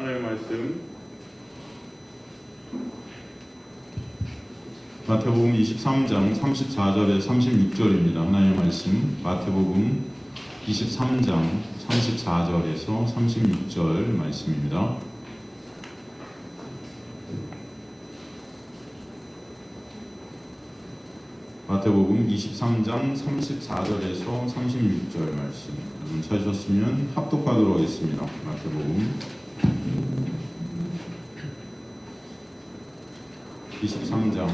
하나님의 말씀 마태복음 23장 34절에 36절입니다. 하나님의 말씀 마태복음 23장 34절에서 36절 말씀입니다. 마태복음 23장 34절에서 36절 말씀, 여러분 찾으셨으면 합독하도록 하겠습니다. 마태복음 23장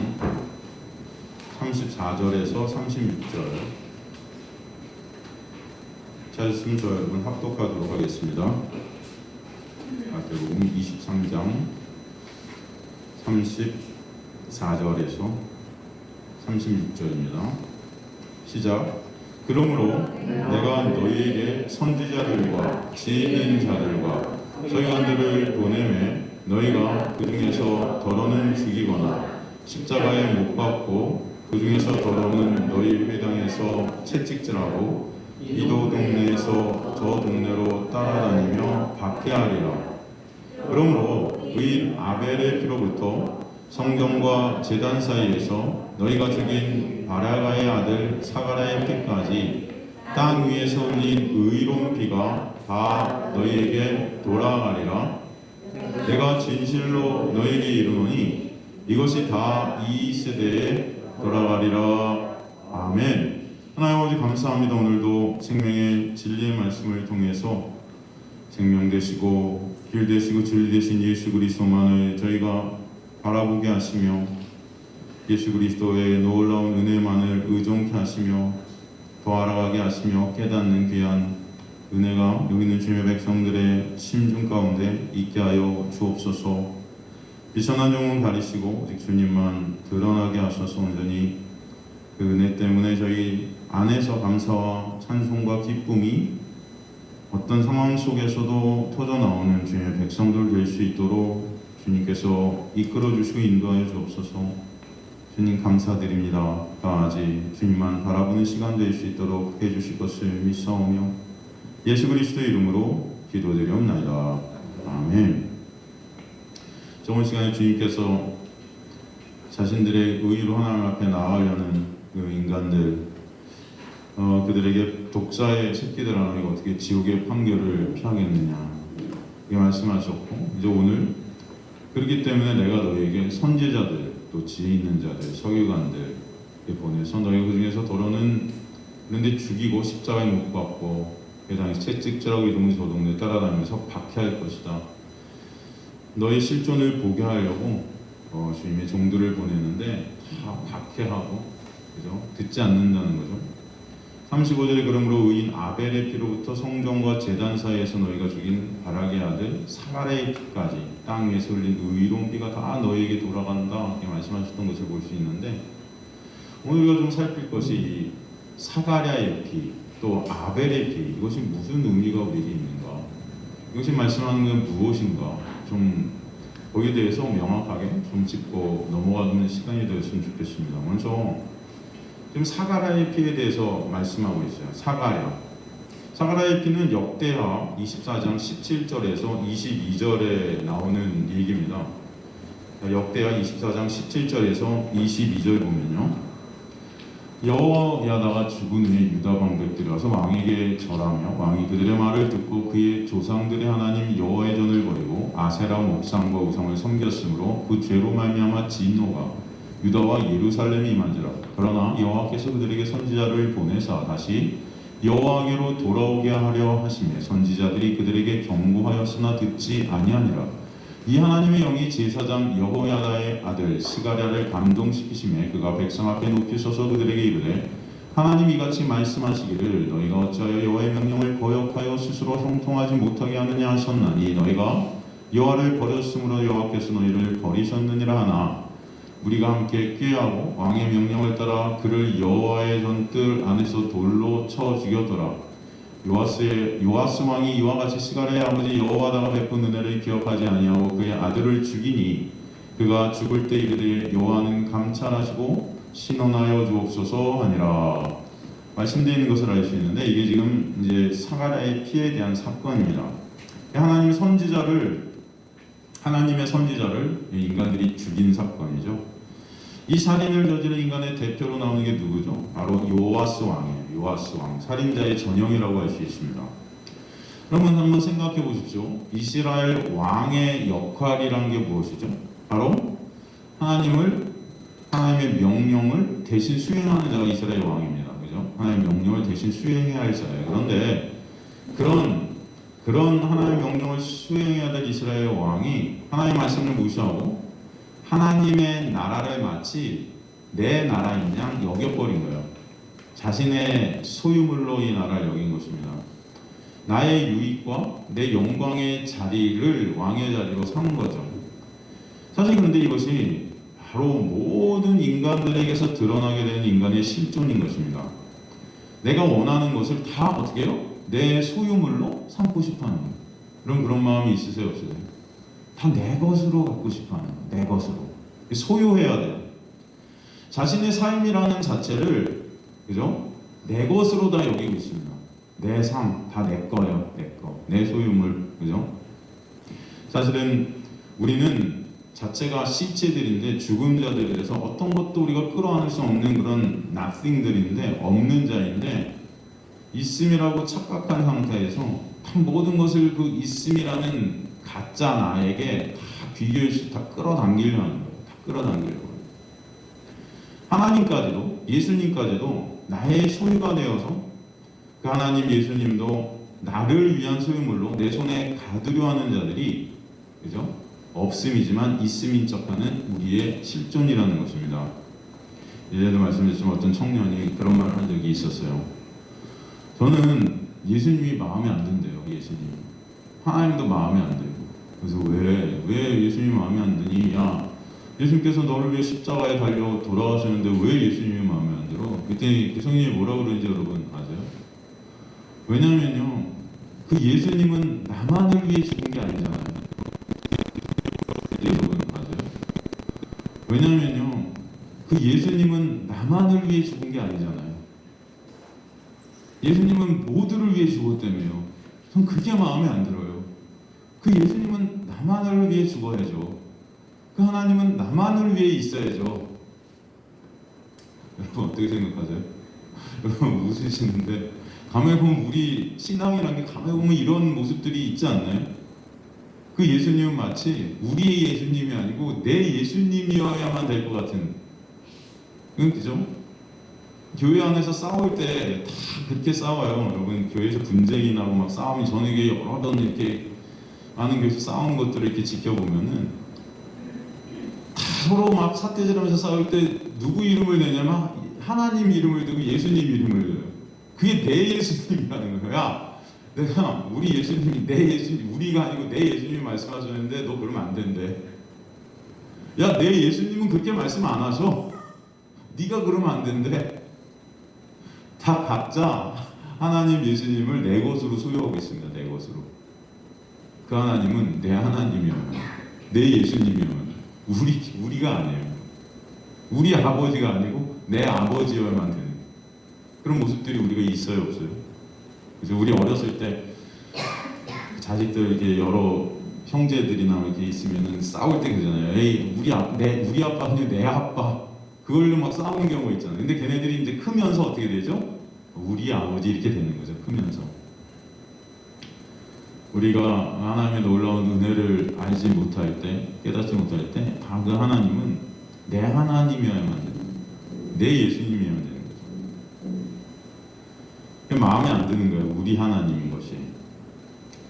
34절에서 36절 찾으셨으면 저 여러분 합독하도록 하겠습니다. 마태복음 23장 34절에서 36절입니다. 시작. 그러므로 내가 너희에게 선지자들과 지혜 있는 자들과 서기관들을 보내매 너희가 그 중에서 더러는 죽이거나 십자가에 못 박고 그 중에서 더러는 너희 회당에서 채찍질하고 이도 동네에서 저 동네로 따라다니며 박해하리라. 그러므로 의인 아벨의 피로부터 성경과 제단 사이에서 너희가 죽인 바라가의 아들 사가라의 피까지 땅 위에서 흘린 의로운 피가 다 너희에게 돌아가리라. 내가 진실로 너희에게 이르노니 이것이 다 이 세대에 돌아가리라. 아멘. 하나님 아버지 감사합니다. 오늘도 생명의 진리의 말씀을 통해서 생명 되시고 길 되시고 진리 되신 예수 그리스도만을 저희가 바라보게 하시며 예수 그리스도의 놀라운 은혜만을 의존케 하시며 더 알아가게 하시며 깨닫는 귀한 은혜가 여기 있는 주님의 백성들의 심중 가운데 있게 하여 주옵소서. 비천한 영혼 가리시고 오직 주님만 드러나게 하셔서 온전히 그 은혜 때문에 저희 안에서 감사와 찬송과 기쁨이 어떤 상황 속에서도 터져나오는 주님의 백성들 될 수 있도록 주님께서 이끌어주시고 인도하여 주옵소서. 주님 감사드립니다. 아직 주님만 바라보는 시간 될 수 있도록 해주실 것을 믿사오며 예수 그리스도의 이름으로 기도드리옵나이다. 아멘. 저번 시간에 주님께서 자신들의 의로 하나님 앞에 나아가려는 그 인간들, 그들에게 독사의 새끼들 하나가 어떻게 지옥의 판결을 피하겠느냐 이렇게 말씀하셨고, 이제 오늘 그렇기 때문에 내가 너희에게 선지자들 또 지혜 있는 자들 서기관들 보내서 너희 그 중에서 더러는 그런데 죽이고 십자가에 못 박고 회당에서 채찍질하고 이 동네 저 동네 따라다니면서 박해할 것이다. 너희 실존을 보게 하려고 주님의 종들을 보내는데 다 박해하고 그죠? 듣지 않는다는 거죠. 35절에 그러므로 의인 아벨의 피로부터 성전과 제단 사이에서 너희가 죽인 바락의 아들 사가랴의 피까지 땅 위에서 흘린 의로운 피가 다 너희에게 돌아간다 이렇게 말씀하셨던 것을 볼 수 있는데, 오늘 우리가 좀 살필 것이 이 사가랴의 피 또 아벨의 피, 이것이 무슨 의미가 우리에게 있는가, 이것이 말씀하는 건 무엇인가, 좀 거기에 대해서 명확하게 좀 짚고 넘어가는 시간이 되었으면 좋겠습니다. 먼저 지금 사가랴의 피에 대해서 말씀하고 있어요. 사가랴의 피는 역대하 24장 17절에서 22절에 나오는 얘기입니다. 역대하 24장 17절에서 22절 보면요, 여호야다가 죽은 후에 유다 방백들이 와서 왕에게 절하며 왕이 그들의 말을 듣고 그의 조상들의 하나님 여호와의 전을 버리고 아세라 목상과 우상을 섬겼으므로 그 죄로 말미암아 진노가 유다와 예루살렘이 임한지라. 그러나 여호와께서 그들에게 선지자를 보내사 다시 여호와께로 돌아오게 하려 하시며 선지자들이 그들에게 경고하였으나 듣지 아니하니라. 이 하나님의 영이 제사장 여호야다의 아들 스가랴를 감동시키시며 그가 백성 앞에 높이 서서 그들에게 이르되 하나님이 이같이 말씀하시기를 너희가 어찌하여 여호와의 명령을 거역하여 스스로 형통하지 못하게 하느냐 하셨나니 너희가 여호와를 버렸으므로 여호와께서 너희를 버리셨느니라 하나 우리가 함께 꾀하고 왕의 명령을 따라 그를 여호와의 전뜰 안에서 돌로 쳐 죽였더라. 요아스 왕이 이와 같이 스가랴의 아버지 여호야다가 베푼 은혜를 기억하지 아니하고 그의 아들을 죽이니 그가 죽을 때 이르되 여호와는 감찰하시고 신원하여 주옵소서 하니라. 말씀되어 있는 것을 알 수 있는데, 이게 지금 이제 사가랴의 피에 대한 사건입니다. 하나님 선지자를 하나님의 선지자를 인간들이 죽인 사건이죠. 이 살인을 저지른 인간의 대표로 나오는 게 누구죠? 바로 요아스 왕이에요. 요아스 왕, 살인자의 전형이라고 할 수 있습니다. 그러면 한번 생각해 보십시오. 이스라엘 왕의 역할이란 게 무엇이죠? 바로 하나님의 명령을 대신 수행하는 자가 이스라엘 왕입니다. 그죠? 하나님의 명령을 대신 수행해야 할 자예요. 그런데 그런 하나님의 명령을 수행해야 될 이스라엘 왕이 하나님의 말씀을 무시하고 하나님의 나라를 마치 내 나라인 양 여겨버린 거예요. 자신의 소유물로 이 나라를 여긴 것입니다. 나의 유익과 내 영광의 자리를 왕의 자리로 삼은 거죠. 사실 그런데 이것이 바로 모든 인간들에게서 드러나게 되는 인간의 실존인 것입니다. 내가 원하는 것을 다 어떻게 해요? 내 소유물로 삼고 싶어하는 거예요. 그런 마음이 있으세요? 없으세요? 다 내 것으로 갖고 싶어하는 거예요. 내 것으로. 소유해야 돼요. 자신의 삶이라는 자체를, 그죠? 내 것으로 다 여기고 있습니다. 내 삶, 다 내 거예요. 내 거. 내 소유물. 그죠? 사실은 우리는 자체가 시체들인데, 죽은 자들이라서 어떤 것도 우리가 끌어안을 수 없는 그런 nothing들인데, 없는 자인데, 있음이라고 착각한 상태에서 다 모든 것을 그 있음이라는 가짜 나에게 다 비교해서 다 끌어당기려고 하는 거예요. 다 끌어당기려고. 하나님까지도, 예수님까지도 나의 소유가 되어서 그 하나님 예수님도 나를 위한 소유물로 내 손에 가두려 하는 자들이, 그죠? 없음이지만 있음인 척하는 우리의 실존이라는 것입니다. 예전에도 말씀드렸지만 어떤 청년이 그런 말을 한 적이 있었어요. 저는 예수님이 마음에 안 든대요. 예수님. 하나님도 마음에 안 들고. 그래서 왜 예수님이 마음에 안 드니? 야, 예수님께서 너를 위해 십자가에 달려 돌아가셨는데 왜 예수님이 마음에 안 들어? 그때 성령이 뭐라 그러는지 여러분 아세요? 왜냐면요, 그 예수님은 나만을 위해 죽은 게 아니잖아요. 여러분 아세요? 왜냐면요, 그 예수님은 나만을 위해 죽은 게 아니잖아요. 예수님은 모두를 위해 죽었다며요. 전 그게 마음에 안 들어요. 그 예수님은 나만을 위해 죽어야죠. 그 하나님은 나만을 위해 있어야죠. 여러분 어떻게 생각하세요? 여러분 웃으시는데, 가만히 보면 우리 신앙이라는 게 가만히 보면 이런 모습들이 있지 않나요? 그 예수님은 마치 우리의 예수님이 아니고 내 예수님이어야만 될 것 같은, 그죠? 교회 안에서 싸울 때 다 그렇게 싸워요. 여러분 교회에서 분쟁이 나고 막 싸움이, 저녁에 여러 번 이렇게 많은 교회에서 싸우는 것들을 이렇게 지켜보면은 다 서로 막 삿대질하면서 싸울 때 누구 이름을 내냐면 하나님 이름을 두고 예수님 이름을 내요. 그게 내 예수님이라는 거야. 내가 우리 예수님이 내 예수님, 우리가 아니고 내 예수님이 말씀하셨는데 너 그러면 안 된대. 야, 내 예수님은 그렇게 말씀 안 하셔. 네가 그러면 안 된대. 다 각자 하나님 예수님을 내 것으로 소유하고 있습니다. 내 것으로. 그 하나님은 내 하나님이어야, 내 예수님이어야, 우리가 아니에요. 우리 아버지가 아니고 내 아버지여야만 되는 그런 모습들이 우리가 있어요, 없어요? 그래서 우리 어렸을 때 자식들 이렇게 여러 형제들이나 이렇게 있으면은 싸울 때 그러잖아요. 에이, 우리 아빠 아니고 내 아빠. 그걸로 막 싸우는 경우가 있잖아요. 근데 걔네들이 이제 크면서 어떻게 되죠? 우리 아버지 이렇게 되는 거죠. 크면서. 우리가 하나님의 놀라운 은혜를 알지 못할 때, 깨닫지 못할 때, 다 그 하나님은 내 하나님이어야만 되는 거예요. 내 예수님이어야만 되는 거죠. 마음에 안 드는 거예요. 우리 하나님인 것이.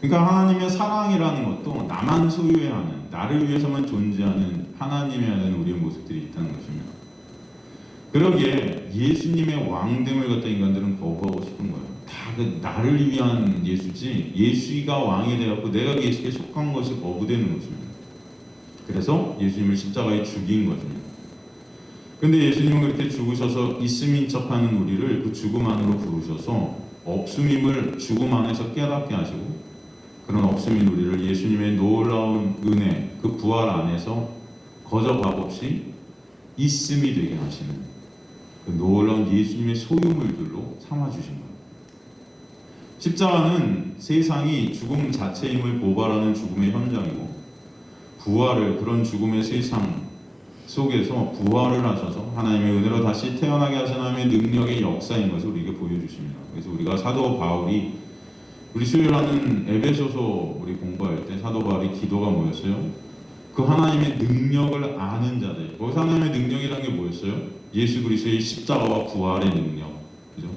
그러니까 하나님의 사랑이라는 것도 나만 소유해야 하는, 나를 위해서만 존재하는 하나님이어야 되는 우리의 모습들이 있다는 것입니다. 그러기에 예수님의 왕됨을 갖다 인간들은 거부하고 싶은 거예요. 다 그 나를 위한 예수지, 예수가 왕이 되었고 내가 예수께 속한 것이 거부되는 것입니다. 그래서 예수님을 십자가에 죽인 것입니다. 근데 예수님은 그렇게 죽으셔서 있음인 척하는 우리를 그 죽음 안으로 부르셔서 없음임을 죽음 안에서 깨닫게 하시고, 그런 없음인 우리를 예수님의 놀라운 은혜, 그 부활 안에서 거저밥 없이 있음이 되게 하시는 그 놀라운 예수님의 소유물들로 삼아주신 거예요. 십자가는 세상이 죽음 자체임을 고발하는 죽음의 현장이고, 부활을, 그런 죽음의 세상 속에서 부활을 하셔서 하나님의 은혜로 다시 태어나게 하신 하나님의 능력의 역사인 것을 우리에게 보여주십니다. 그래서 우리가 사도 바울이 우리 수요일 하는 에베소서 우리 공부할 때 사도 바울의 기도가 뭐였어요? 그 하나님의 능력을 아는 자들. 거기서 하나님의 능력이라는 게 뭐였어요? 예수 그리스도의 십자가와 부활의 능력. 그죠?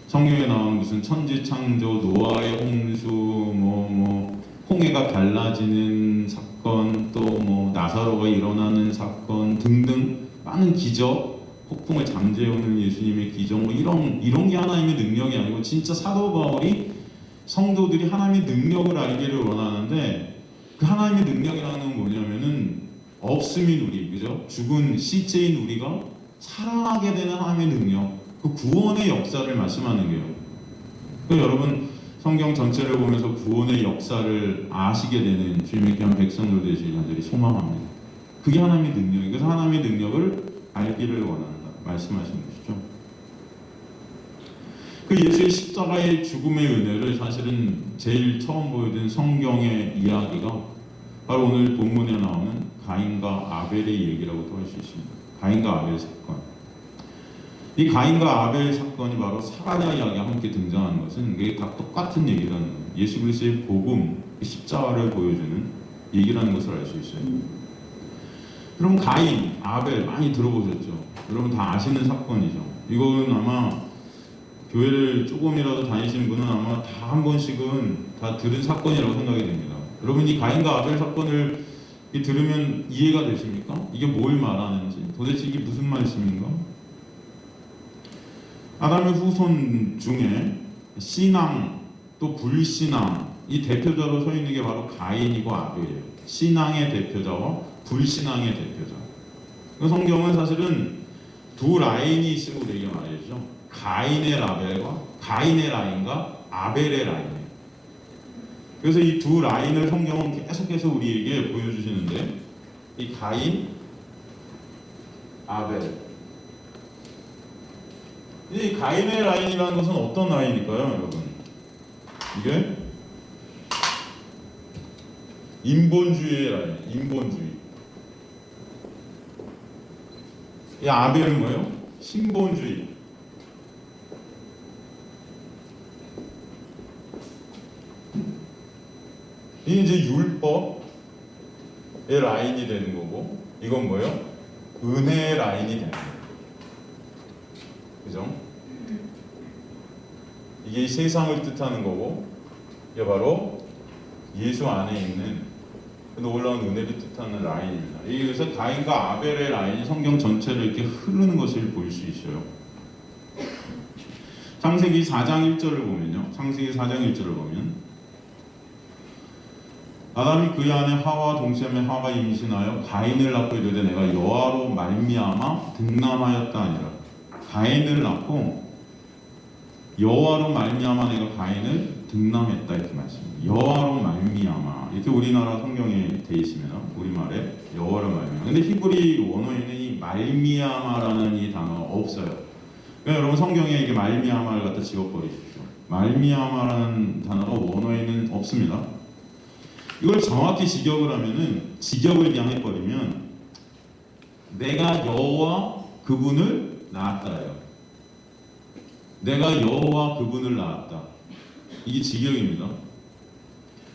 성경에 나오는 무슨 천지창조, 노아의 홍수, 홍해가 갈라지는 사건, 또 나사로가 일어나는 사건 등등 많은 기적, 폭풍을 잠재우는 예수님의 기적, 이런 게 하나님의 능력이 아니고 진짜 사도 바울이 성도들이 하나님의 능력을 알기를 원하는데, 그 하나님의 능력이라는 건 뭐냐면은 없음인 우리, 그죠? 죽은 시체인 우리가 살아나게 되는 하나님의 능력, 그 구원의 역사를 말씀하는 거예요. 그러니까 여러분 성경 전체를 보면서 구원의 역사를 아시게 되는 주님의 귀한 백성들 되시길 간절히 소망합니다. 그게 하나님의 능력이에요. 그래서 하나님의 능력을 알기를 원한다 말씀하시는 것이죠. 그 예수의 십자가의 죽음의 은혜를 사실은 제일 처음 보여준 성경의 이야기가 바로 오늘 본문에 나오는 가인과 아벨의 얘기라고도 할 수 있습니다. 가인과 아벨 사건. 이 가인과 아벨 사건이 바로 사가랴 이야기와 함께 등장하는 것은 이게 다 똑같은 얘기라는 거예요. 예수 그리스도의 복음, 십자가를 보여주는 얘기라는 것을 알 수 있어요. 그럼 가인, 아벨 많이 들어보셨죠? 여러분 다 아시는 사건이죠. 이거는 아마 교회를 조금이라도 다니시는 분은 아마 다 한 번씩은 다 들은 사건이라고 생각이 됩니다. 여러분 이 가인과 아벨 사건을 들으면 이해가 되십니까? 이게 뭘 말하는지, 도대체 이게 무슨 말씀인가? 아담의 후손 중에 신앙 또 불신앙, 이 대표자로 서 있는 게 바로 가인이고 아벨이에요. 신앙의 대표자와 불신앙의 대표자. 성경은 사실은 두 라인이 있음을 우리에게 말해주죠. 가인의 라인과 아벨의 라인이에요. 그래서 이 두 라인을 성경은 계속해서 우리에게 보여주시는데, 이 가인, 아벨. 이 가인의 라인이라는 것은 어떤 라인일까요, 여러분? 이게 인본주의의 라인, 인본주의. 이 아벨은 뭐예요? 신본주의. 이게 이제 율법의 라인이 되는 거고, 이건 뭐예요? 은혜의 라인이 되는 거예요. 그죠? 이게 세상을 뜻하는 거고, 이게 바로 예수 안에 있는 놀라운 은혜를 뜻하는 라인입니다. 그래서 가인과 아벨의 라인이 성경 전체를 이렇게 흐르는 것을 볼 수 있어요. 창세기 4장 1절을 보면요. 창세기 4장 1절을 보면 아담이 그의 아내 하와 동시에 하와가 임신하여 가인을 낳고 이르되 내가 여호와로 말미암아 등남하였다 아니라, 가인을 낳고 여호와로 말미암아 내가 가인을 등남했다 이렇게 말씀입니다. 여호와로 말미암아 이렇게 우리나라 성경에 돼 있습니다. 우리말에 여호와로 말미암아. 근데 히브리 원어에는 이 말미암아라는 이 단어가 없어요. 그러니까 여러분 성경에 이게 말미암아를 갖다 집어버리십시오. 말미암아라는 단어가 원어에는 없습니다. 이걸 정확히 직역을 하면은, 직역을 그냥 해버리면 내가 여호와 그분을 낳았다예요. 내가 여호와 그분을 낳았다. 이게 직역입니다.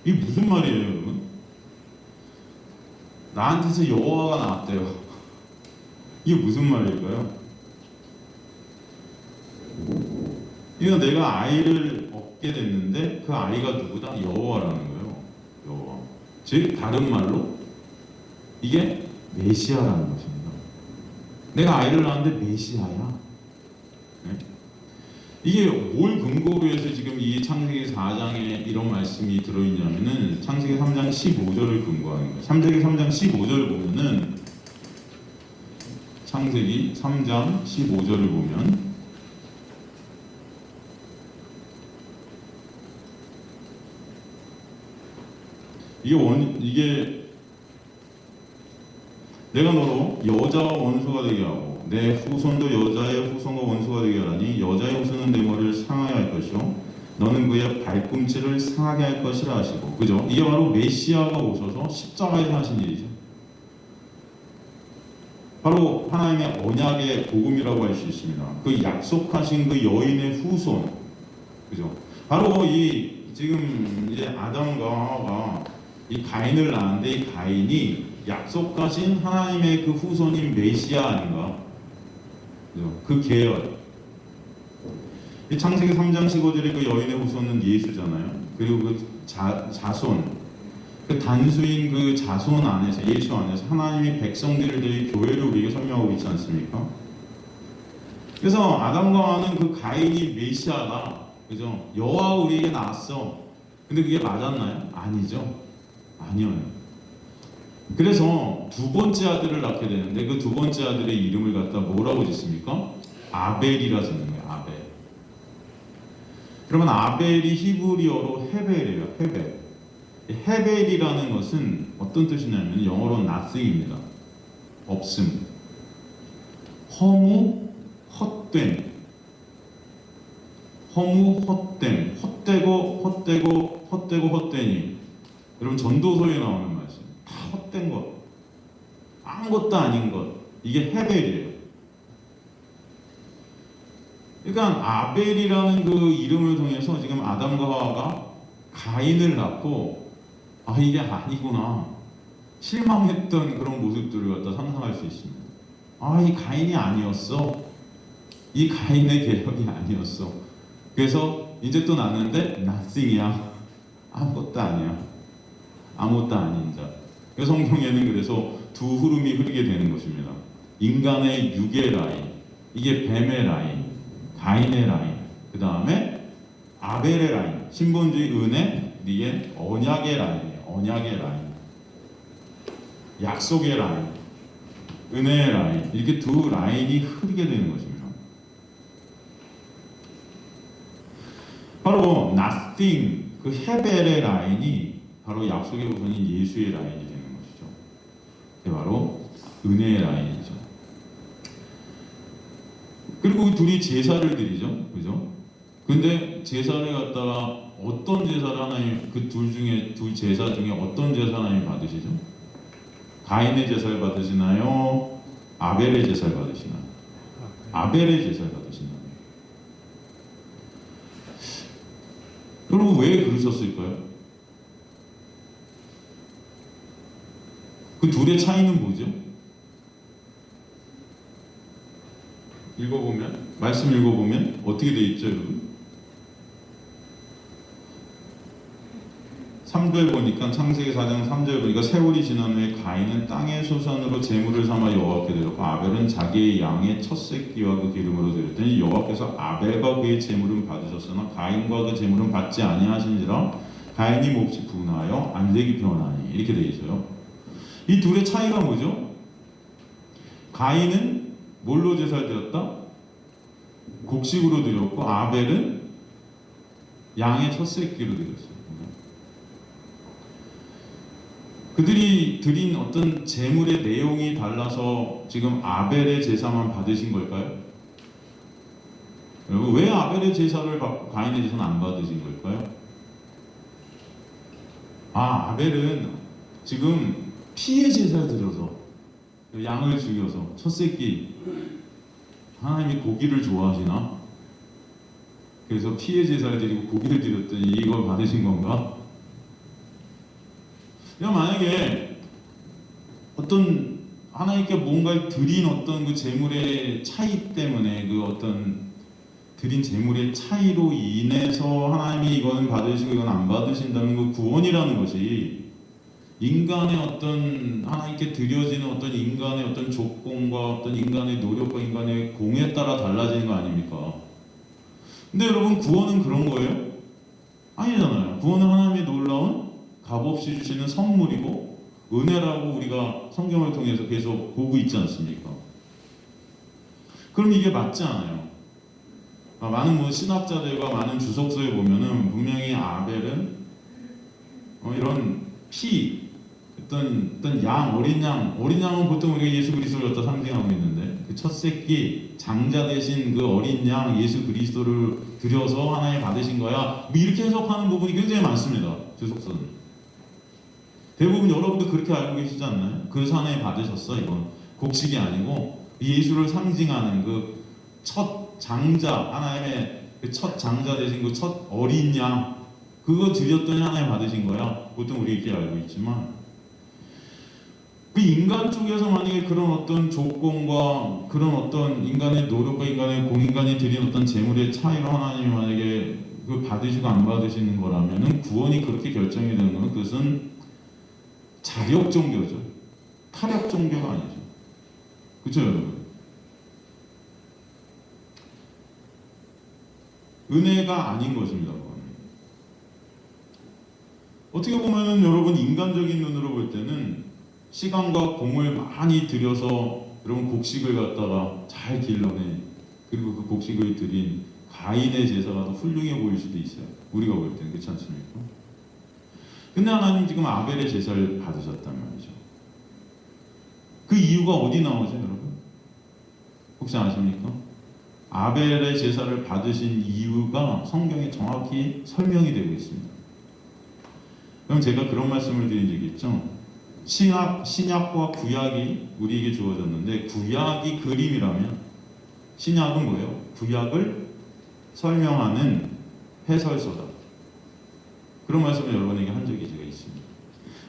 이게 무슨 말이에요, 여러분? 나한테서 여호와가 나왔대요. 이게 무슨 말일까요? 이거 내가 아이를 얻게 됐는데 그 아이가 누구다? 여호와라는 거예요. 여호와. 즉 다른 말로 이게 메시아라는 것입니다. 내가 아이를 낳았는데 메시아야. 네? 이게 뭘 근거로 해서 지금 이 창세기 4장에 이런 말씀이 들어있냐면은 창세기 3장 15절을 근거하는 거예요. 창세기 3장 15절을 보면은, 창세기 3장 15절을 보면 이게 내가 너로 여자와 원수가 되게 하고 내 후손도 여자의 후손과 원수가 되게 하라니 여자의 후손은 내 머리를 상하여 할 것이요 너는 그의 발꿈치를 상하게 할 것이라 하시고, 그죠? 이게 바로 메시아가 오셔서 십자가에서 하신 일이죠. 바로 하나님의 언약의 복음이라고 할 수 있습니다. 그 약속하신 그 여인의 후손, 그죠? 바로 이 지금 이제 아담과 하와가 이 가인을 낳았는데, 이 가인이 약속하신 하나님의 그 후손인 메시아 아닌가? 그죠? 그 계열. 이 창세기 3장 15절에 그 여인의 후손은 예수잖아요. 그리고 그 자손, 그 단수인 그 자손 안에서, 예수 안에서 하나님이 백성들의 교회를 우리에게 설명하고 있지 않습니까? 그래서 아담과 하와는 그 가인이 메시아다, 그죠? 여호와가 우리에게 나왔어. 근데 그게 맞았나요? 아니죠. 아니요. 그래서 두 번째 아들을 낳게 되는데, 그 두 번째 아들의 이름을 갖다 뭐라고 짓습니까? 아벨이라 짓는 거예요. 아벨. 그러면 아벨이 히브리어로 헤벨이에요. 헤벨. 헤벨이라는 것은 어떤 뜻이냐면 영어로 nothing입니다. 없음. 허무, 헛됨. 허무, 헛됨. 헛되고 헛되니. 여러분 전도서에 나오는 말씀. 다 헛된 것. 아무것도 아닌 것. 이게 헤벨이에요. 그러니까 아벨이라는 그 이름을 통해서 지금 아담과 하와가 가인을 낳고, 아, 이게 아니구나, 실망했던 그런 모습들을 갖다 상상할 수 있습니다. 아, 이 가인이 아니었어. 이 가인의 계획이 아니었어. 그래서 이제 또 낳는데 nothing이야. 아무것도 아니야. 아무것도 아닌 자. 그래서 성경에는 그래서 두 흐름이 흐르게 되는 것입니다. 인간의 육의 라인, 이게 뱀의 라인, 가인의 라인, 그 다음에 아벨의 라인, 신본주의 은혜, 이게 언약의 라인이에요. 언약의 라인, 약속의 라인, 은혜의 라인, 이렇게 두 라인이 흐르게 되는 것입니다. 바로 nothing, 그 헤벨의 라인이 바로 약속의 후손인 예수의 라인이 되는 것이죠. 그게 바로 은혜의 라인이죠. 그리고 둘이 제사를 드리죠, 그죠? 근데 제사를 갖다가 어떤 제사를 하나님, 그 두 제사 중에 어떤 제사 하나님 받으시죠? 가인의 제사를 받으시나요? 아벨의 제사를 받으시나요? 아벨의 제사를 받으시나요? 여러분 왜 그러셨을까요? 그 둘의 차이는 뭐죠? 읽어보면, 말씀 읽어보면 어떻게 돼 있죠, 여러분? 3절 보니까, 창세기 4장 3절 보니까, 세월이 지난 후에 가인은 땅의 소산으로 제물을 삼아 여호와께 드렸고 아벨은 자기의 양의 첫 새끼와 그 기름으로 드렸더니 여호와께서 아벨과 그의 제물은 받으셨으나 가인과 그 제물은 받지 아니하시니라. 가인이 몹시 분하여 안색이 변하니. 이렇게 되어 있어요. 이 둘의 차이가 뭐죠? 가인은 뭘로 제사를 드렸다? 곡식으로 드렸고 아벨은 양의 첫 새끼로 드렸어요. 그들이 드린 어떤 제물의 내용이 달라서 지금 아벨의 제사만 받으신 걸까요? 여러분 왜 아벨의 제사를 받고 가인의 제사는 안 받으신 걸까요? 아, 아벨은 지금 피의 제사를 드려서, 양을 죽여서 첫 새끼, 하나님이 고기를 좋아하시나? 그래서 피의 제사를 드리고 고기를 드렸더니 이걸 받으신 건가? 그냥 만약에 어떤 하나님께 뭔가를 드린 어떤 그 제물의 차이 때문에, 그 어떤 드린 제물의 차이로 인해서 하나님이 이거는 받으시고 이건 안 받으신다는 그 구원이라는 것이 인간의 어떤, 하나님께 드려지는 어떤 인간의 어떤 조건과 어떤 인간의 노력과 인간의 공에 따라 달라지는 거 아닙니까? 근데 여러분 구원은 그런 거예요? 아니잖아요. 구원은 하나님의 놀라운 값없이 주시는 선물이고 은혜라고 우리가 성경을 통해서 계속 보고 있지 않습니까? 그럼 이게 맞지 않아요. 많은 신학자들과 많은 주석서에 보면은 분명히 아벨은 이런 피, 어떤 양, 어린 양은 보통 우리가 예수 그리스도를 갖다 상징하고 있는데, 그 첫 새끼 장자 대신 그 어린 양 예수 그리스도를 들여서 하나님 받으신 거야. 뭐 이렇게 해석하는 부분이 굉장히 많습니다. 주석서는. 대부분 여러분도 그렇게 알고 계시지 않나요? 그래서 하나님 받으셨어. 이건 곡식이 아니고 예수를 상징하는 그 첫 장자, 하나님의 그 첫 장자 되신 그 첫 어린 양, 그거 드렸더니 하나님 받으신 거야. 보통 우리 이렇게 알고 있지만, 그 인간 쪽에서 만약에 그런 어떤 조건과 그런 어떤 인간의 노력과 인간의 공인간이 드린 어떤 재물의 차이로 하나님이 만약에 그 받으시고 안 받으시는 거라면은 구원이 그렇게 결정이 되는 거는 그것은 자력 종교죠. 타력 종교가 아니죠. 그렇죠, 여러분? 은혜가 아닌 것입니다. 그건. 어떻게 보면은 여러분 인간적인 눈으로 볼 때는 시간과 공을 많이 들여서 여러분 곡식을 갖다가 잘 길러내, 그리고 그 곡식을 드린 가인의 제사가 더 훌륭해 보일 수도 있어요. 우리가 볼 때는. 그렇지 않습니까? 근데 하나님 지금 아벨의 제사를 받으셨단 말이죠. 그 이유가 어디 나오죠, 여러분? 혹시 아십니까? 아벨의 제사를 받으신 이유가 성경에 정확히 설명이 되고 있습니다. 그럼 제가 그런 말씀을 드린 적이 있죠. 신약과 구약이 우리에게 주어졌는데, 구약이 그림이라면 신약은 뭐예요? 구약을 설명하는 해설서다. 그런 말씀을 여러분에게 한 적이 제가 있습니다.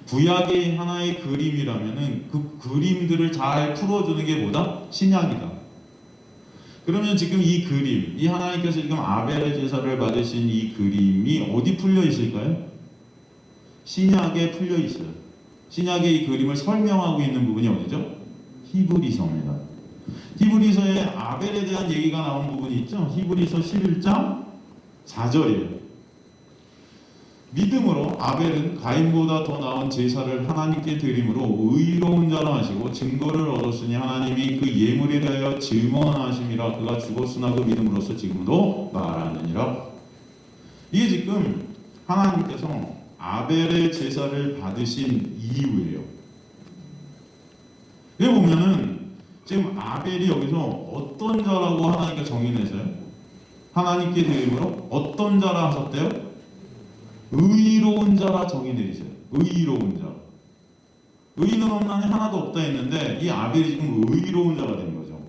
구약이 하나의 그림이라면은 그 그림들을 잘 풀어주는 게 뭐다? 신약이다. 그러면 지금 이 그림, 이 하나님께서 지금 아벨의 제사를 받으신 이 그림이 어디 풀려 있을까요? 신약에 풀려 있어요. 신약의 이 그림을 설명하고 있는 부분이 어디죠? 히브리서입니다. 히브리서에 아벨에 대한 얘기가 나온 부분이 있죠. 히브리서 11장 4절이에요. 믿음으로 아벨은 가인보다 더 나은 제사를 하나님께 드림으로 의로운 자라 하시고 증거를 얻었으니 하나님이 그 예물에 대하여 증언하심이라. 그가 죽었으나 그 믿음으로써 지금도 말하느니라. 이게 지금 하나님께서 아벨의 제사를 받으신 이유예요. 여기 보면은 지금 아벨이 여기서 어떤 자라고 하나님께 정의내세요? 하나님께 드림으로 어떤 자라 하셨대요? 의로운 자라 정의내리세요. 의로운 자. 의인은 없나니 하나도 없다 했는데 이 아벨이 지금 의로운 자가 된 거죠.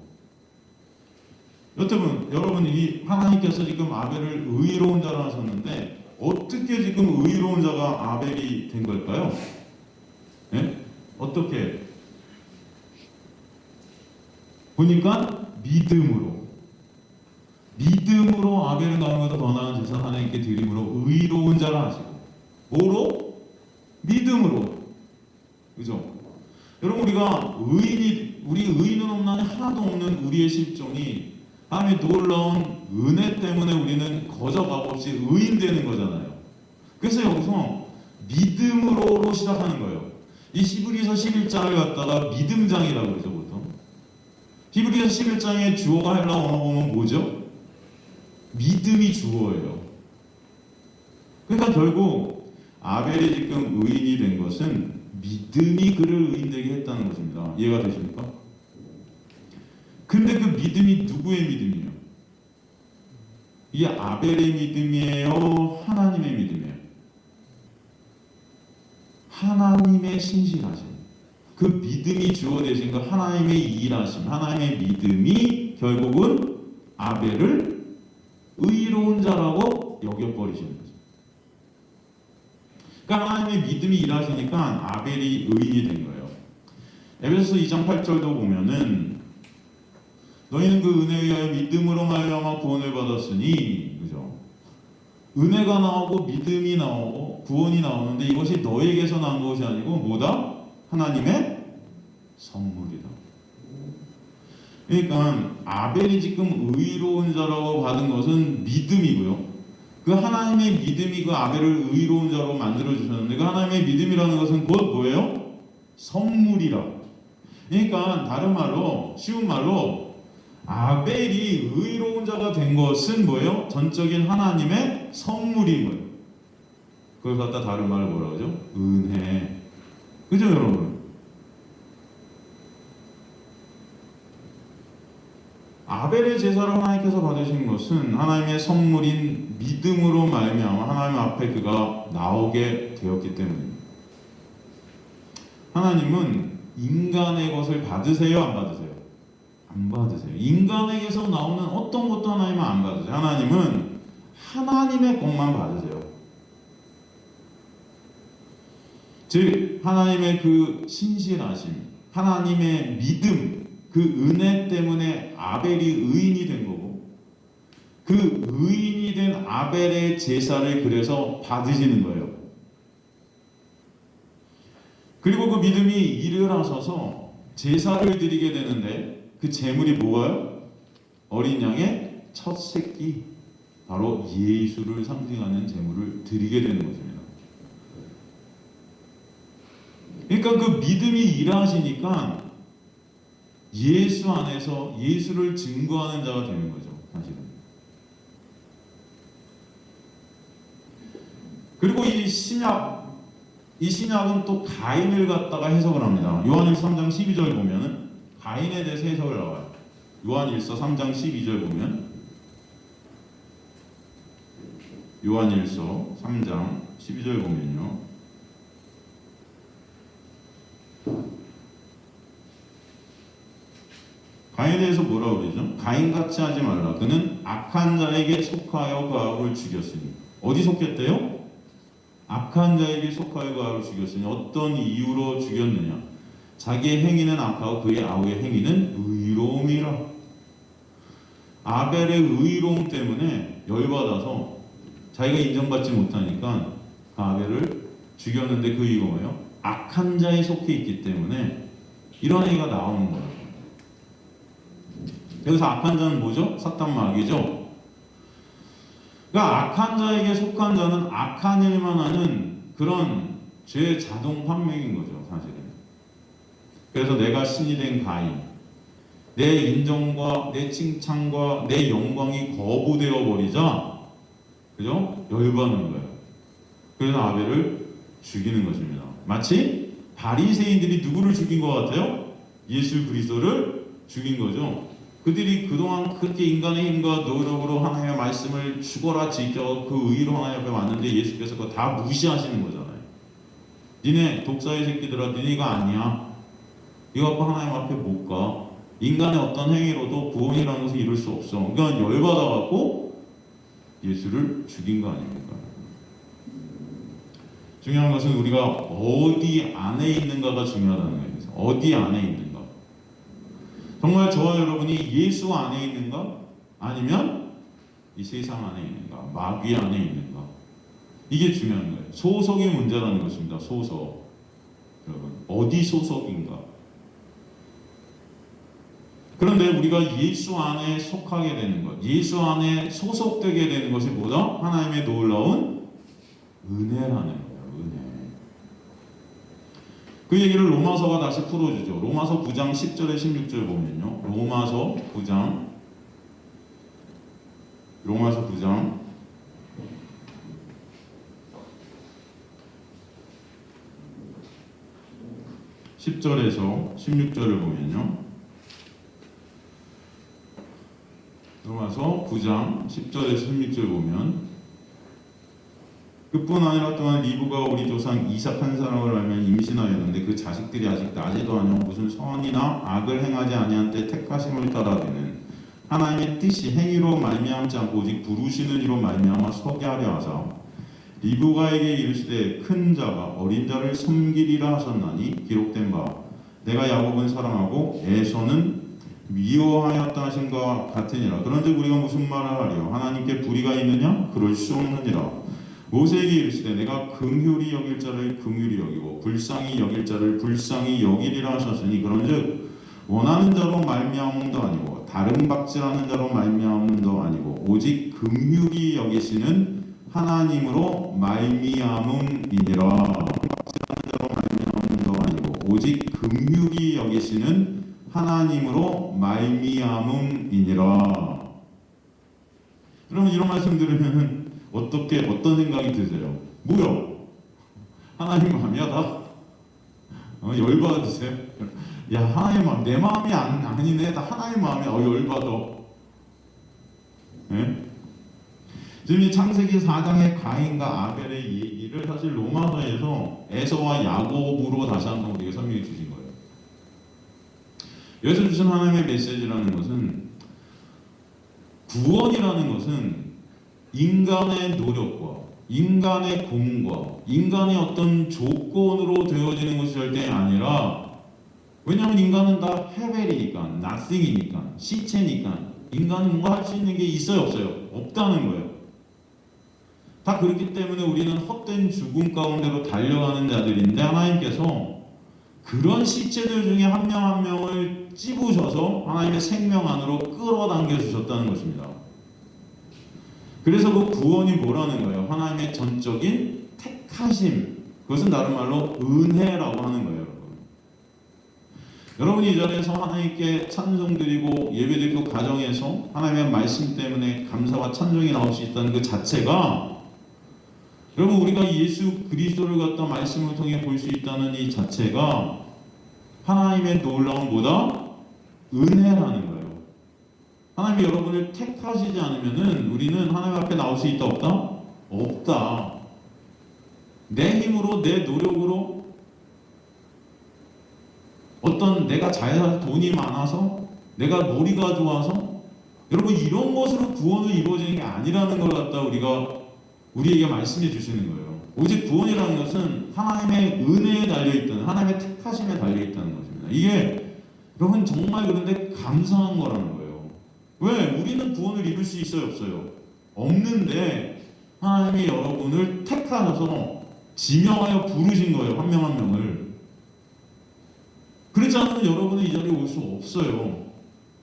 여러분 이 하나님께서 지금 아벨을 의로운 자라 하셨는데 어떻게 지금 의로운 자가 아벨이 된 걸까요? 네? 어떻게? 보니까 믿음으로 아벨은 가운데보다 더 나은 제사 하나님께 드림으로 의로운 자라 하시고, 뭐로? 믿음으로. 그죠? 여러분, 우리 의인은 없나니 하나도 없는 우리의 실종이 하나님의 놀라운 은혜 때문에 우리는 거저가고 없이 의인 되는 거잖아요. 그래서 여기서 믿음으로 시작하는 거예요. 이 히브리서 11장을 갖다가 믿음장이라고 그러죠, 보통. 히브리서 11장의 주어가 헬라어 언어 보면 뭐죠? 믿음이 주어예요. 그러니까 결국 아벨이 지금 의인이 된 것은 믿음이 그를 의인되게 했다는 것입니다. 이해가 되십니까? 근데 그 믿음이 누구의 믿음이에요? 이게 아벨의 믿음이에요? 하나님의 믿음이에요? 하나님의 신실하심. 그 믿음이 주어 되신 그 하나님의 일하심, 하나님의 믿음이 결국은 아벨을 의로운 자라고 여겨버리시는 거죠. 그러니까 하나님의 믿음이 일하시니까 아벨이 의인이 된 거예요. 에베소서 2장 8절도 보면은 너희는 그 은혜에 의하여 믿음으로 말미암아 구원을 받았으니, 그죠? 은혜가 나오고 믿음이 나오고 구원이 나오는데 이것이 너에게서 난 것이 아니고 뭐다? 하나님의 선물이다. 그러니까 아벨이 지금 의로운 자라고 받은 것은 믿음이고요. 그 하나님의 믿음이 그 아벨을 의로운 자로 만들어 주셨는데 그 하나님의 믿음이라는 것은 곧 뭐예요? 선물이라. 그러니까 다른 말로, 쉬운 말로 아벨이 의로운 자가 된 것은 뭐예요? 전적인 하나님의 선물인 거예요. 그걸 갖다 다른 말로 뭐라고 하죠? 은혜. 그죠, 여러분? 아벨의 제사를 하나님께서 받으신 것은 하나님의 선물인 믿음으로 말미암아 하나님 앞에 그가 나오게 되었기 때문입니다. 하나님은 인간의 것을 받으세요, 안 받으세요? 안 받으세요. 인간에게서 나오는 어떤 것도 하나님은 안 받으세요. 하나님은 하나님의 것만 받으세요. 즉 하나님의 그 신실하심, 하나님의 믿음, 그 은혜 때문에 아벨이 의인이 된 거고, 그 의인이 된 아벨의 제사를 그래서 받으시는 거예요. 그리고 그 믿음이 일을 하셔서 제사를 드리게 되는데 그 제물이 뭐가요? 어린 양의 첫 새끼, 바로 예수를 상징하는 제물을 드리게 되는 것입니다. 그러니까 그 믿음이 일하시니까 예수 안에서 예수를 증거하는 자가 되는 거죠, 사실은. 그리고 이 신약은 또 가인을 갖다가 해석을 합니다. 요한일서 3장 12절 보면은 가인에 대해서 해석을 나와요. 요한일서 3장 12절 보면, 요한일서 3장 12절 보면요, 가인에 대해서 뭐라고 그러죠? 가인같이 하지 말라. 그는 악한 자에게 속하여 그 아우를 죽였으니. 어디 속했대요? 악한 자에게 속하여 그 아우를 죽였으니. 어떤 이유로 죽였느냐? 자기의 행위는 악하고 그의 아우의 행위는 의로움이라. 아벨의 의로움 때문에 열받아서 자기가 인정받지 못하니까 그 아벨을 죽였는데 그 이유가 뭐예요? 악한 자에 속해 있기 때문에 이런 행위가 나오는 거예요. 여기서 악한 자는 뭐죠? 사탄 마귀죠. 그러니까 악한 자에게 속한 자는 악한 일만 하는 그런 죄의 자동 판명인 거죠, 사실은. 그래서 내가 신이 된 가인, 내 인정과 내 칭찬과 내 영광이 거부되어 버리자, 그죠? 열받는 거예요. 그래서 아벨을 죽이는 것입니다. 마치 바리새인들이 누구를 죽인 것 같아요? 예수 그리스도를 죽인 거죠. 그들이 그동안 그렇게 인간의 힘과 노력으로 하나님의 말씀을 죽어라 지켜 그 의로 하나님 앞에 왔는데 예수께서 그거 다 무시하시는 거잖아요. 니네 독사의 새끼들아, 니네가 아니야. 이거 갖고 하나님 앞에 못 가. 인간의 어떤 행위로도 구원이라는 것을 이룰 수 없어. 그러니까 열받아갖고 예수를 죽인 거 아닙니까? 중요한 것은 우리가 어디 안에 있는가가 중요하다는 거예요. 어디 안에 있는가. 정말 저와 여러분이 예수 안에 있는가? 아니면 이 세상 안에 있는가? 마귀 안에 있는가? 이게 중요한 거예요. 소속의 문제라는 것입니다. 소속. 여러분, 어디 소속인가? 그런데 우리가 예수 안에 속하게 되는 것, 예수 안에 소속되게 되는 것이 뭐다? 하나님의 놀라운 은혜라는 거예요. 은혜. 그 얘기를 로마서가 다시 풀어주죠. 로마서 9장 10절에 16절 보면요. 로마서 9장 10절에서 16절을 보면요. 로마서 9장 10절에서 16절 보면, 그뿐 아니라 또한 리브가 우리 조상 이삭 한 사람을 알면 임신하였는데 그 자식들이 아직 나지도 아니하고 무슨 선이나 악을 행하지 아니한 때 택하심을 따라 되는 하나님의 뜻이 행위로 말미암지 않고 오직 부르시는 이로 말미암아 서게 하려 하사 리브가에게 이르시되 큰 자가 어린 자를 섬기리라 하셨나니 기록된 바 내가 야곱은 사랑하고 에서는 미워하였다 하신과 같으니라. 그런즉 우리가 무슨 말을 하리요? 하나님께 불의가 있느냐? 그럴 수 없느니라. 모세에게 이르시되 내가 긍휼히 여길 자를 긍휼히 여기고 불쌍히 여길 자를 불쌍히 여기리라 하셨으니 그런즉 원하는 자로 말미암음도 아니고 다른 박질하는 자로 말미암음도 아니고 오직 긍휼히 여기시는 하나님으로 말미암음이니라. 박질하는 자로 말미암음도 아니고 오직 긍휼히 여기시는 하나님으로 말미암음이니라. 여러분, 이런 말씀 들으면 어떤 생각이 드세요? 뭐야? 하나님 마음이야 다? 열받으세요? 야, 하나님 마음, 내 마음이 아니네. 다 하나님 마음이야. 열받아. 지금 이 창세기 4장의 가인과 아벨의 얘기를 사실 로마서에서 에서와 야곱으로 다시 한번 우리에게 설명해 주신 거예요. 여기서 주신 하나님의 메시지라는 것은, 구원이라는 것은 인간의 노력과 인간의 공과 인간의 어떤 조건으로 되어지는 것이 절대 아니라, 왜냐하면 인간은 다 헤벨이니까, nothing이니까, 시체니까 인간은 뭔가 할 수 있는 게 있어요, 없어요? 없다는 거예요. 다 그렇기 때문에 우리는 헛된 죽음 가운데로 달려가는 자들인데, 하나님께서 그런 시체들 중에 한 명 한 명을 찝으셔서 하나님의 생명 안으로 끌어당겨 주셨다는 것입니다. 그래서 그 구원이 뭐라는 거예요? 하나님의 전적인 택하심, 그것은 다른 말로 은혜라고 하는 거예요. 여러분이 이 자리에서 하나님께 찬송드리고 예배드리고 가정에서 하나님의 말씀 때문에 감사와 찬송이 나올 수 있다는 그 자체가, 여러분 우리가 예수 그리스도를 갖다 말씀을 통해 볼 수 있다는 이 자체가 하나님의 놀라운 보다 은혜라는 거예요. 하나님이 여러분을 택하시지 않으면은 우리는 하나님 앞에 나올 수 있다 없다? 없다. 내 힘으로 내 노력으로 어떤 내가 잘 돈이 많아서 내가 머리가 좋아서 여러분 이런 것으로 구원을 이루어지는 게 아니라는 걸 갖다 우리에게 말씀해 주시는 거예요. 오직 구원이라는 것은 하나님의 은혜에 달려있다는, 하나님의 택하심에 달려있다는 것입니다. 이게 여러분 정말 그런데 감사한 거라는 거예요. 왜? 우리는 구원을 이룰 수 있어요, 없어요? 없는데 하나님이 여러분을 택하셔서 지명하여 부르신 거예요, 한 명 한 명을. 그렇지 않으면 여러분은 이 자리에 올 수 없어요.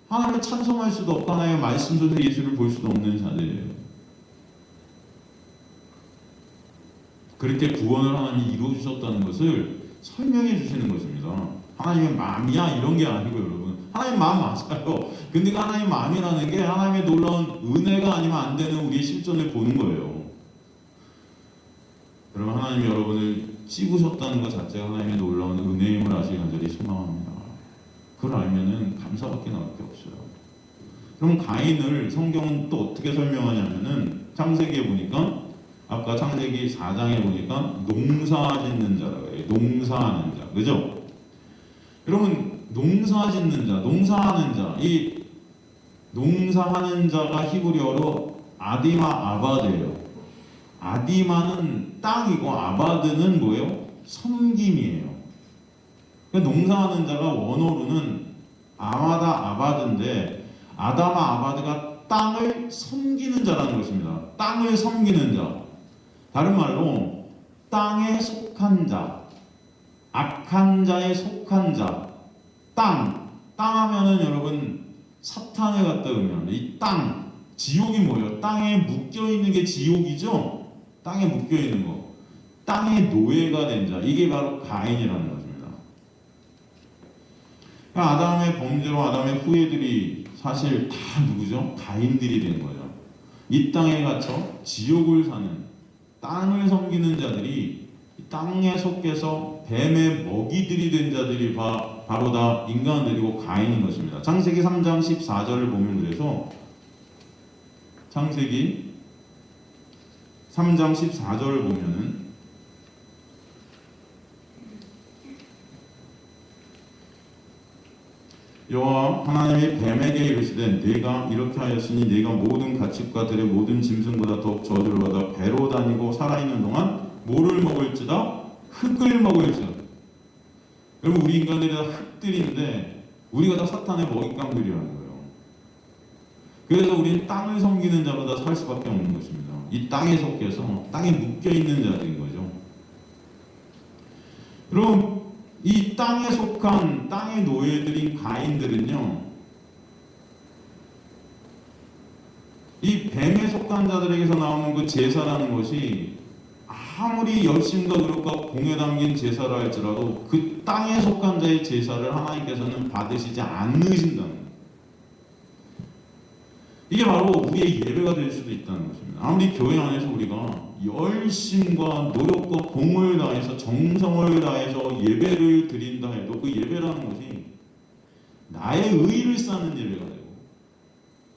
하나님을 찬송할 수도 없고 하나님의 말씀 속에서 예수를 볼 수도 없는 자들이에요. 그렇게 구원을 하나님이 이루어주셨다는 것을 설명해 주시는 것입니다. 하나님의 마음이야 이런 게 아니고 여러분, 하나님 마음 맞아요. 근데 그 하나님 마음이라는 게 하나님의 놀라운 은혜가 아니면 안 되는 우리의 실존을 보는 거예요. 그러면 하나님이 여러분을 찝으셨다는 것 자체가 하나님의 놀라운 은혜임을 아시기 간절히 소망합니다. 그걸 알면은 감사밖에 나올 게 없어요. 그럼 가인을 성경은 또 어떻게 설명하냐면은 창세기에 보니까, 아까 창세기 4장에 보니까 농사 짓는 자라고 해요. 농사하는 자, 그죠? 여러분 농사 짓는 자, 농사하는 자, 이 농사하는 자가 히브리어로 아디마 아바드예요. 아디마는 땅이고 아바드는 뭐예요? 섬김이에요. 농사하는 자가 원어로는 아마다 아바드인데, 아다마 아바드가 땅을 섬기는 자라는 것입니다. 땅을 섬기는 자, 다른 말로 땅에 속한 자, 악한 자에 속한 자. 땅 하면은 여러분 사탄을 갖다 의미합니다. 이 땅, 지옥이 뭐예요? 땅에 묶여있는 게 지옥이죠? 땅에 묶여있는 거, 땅의 노예가 된 자, 이게 바로 가인이라는 것입니다. 아담의 범죄로 아담의 후예들이 사실 다 누구죠? 가인들이 된 거죠. 이 땅에 갇혀 지옥을 사는, 땅을 섬기는 자들이 땅에 속해서 뱀의 먹이들이 된 자들이 바로 다 인간들이고 가인인 것입니다. 창세기 3장 14절을 보면, 그래서 창세기 3장 14절을 보면은 여호와 하나님이 뱀에게 이르시되 네가 이렇게 하였으니 네가 모든 가축과 들의 모든 짐승보다 더욱 저주를 받아 배로 다니고 살아있는 동안 뭐를 먹을지다? 흙을 먹을지다. 여러분 우리 인간들이 다 흙들인데 우리가 다 사탄의 먹잇감들이라는 거예요. 그래서 우리는 땅을 섬기는 자로다 살 수밖에 없는 것입니다. 이 땅에 속해서 땅에 묶여있는 자들인 거죠. 여러분 이 땅에 속한 땅의 노예들인 가인들은요, 이 뱀에 속한 자들에게서 나오는 그 제사라는 것이 아무리 열심과 노력과 공에 담긴 제사를 할지라도 그 땅에 속한 자의 제사를 하나님께서는 받으시지 않으신다는 거예요. 이게 바로 우리의 예배가 될 수도 있다는 것입니다. 아무리 교회 안에서 우리가 열심과 노력과 공을 다해서 정성을 다해서 예배를 드린다 해도 그 예배라는 것이 나의 의를 쌓는 예배가 되고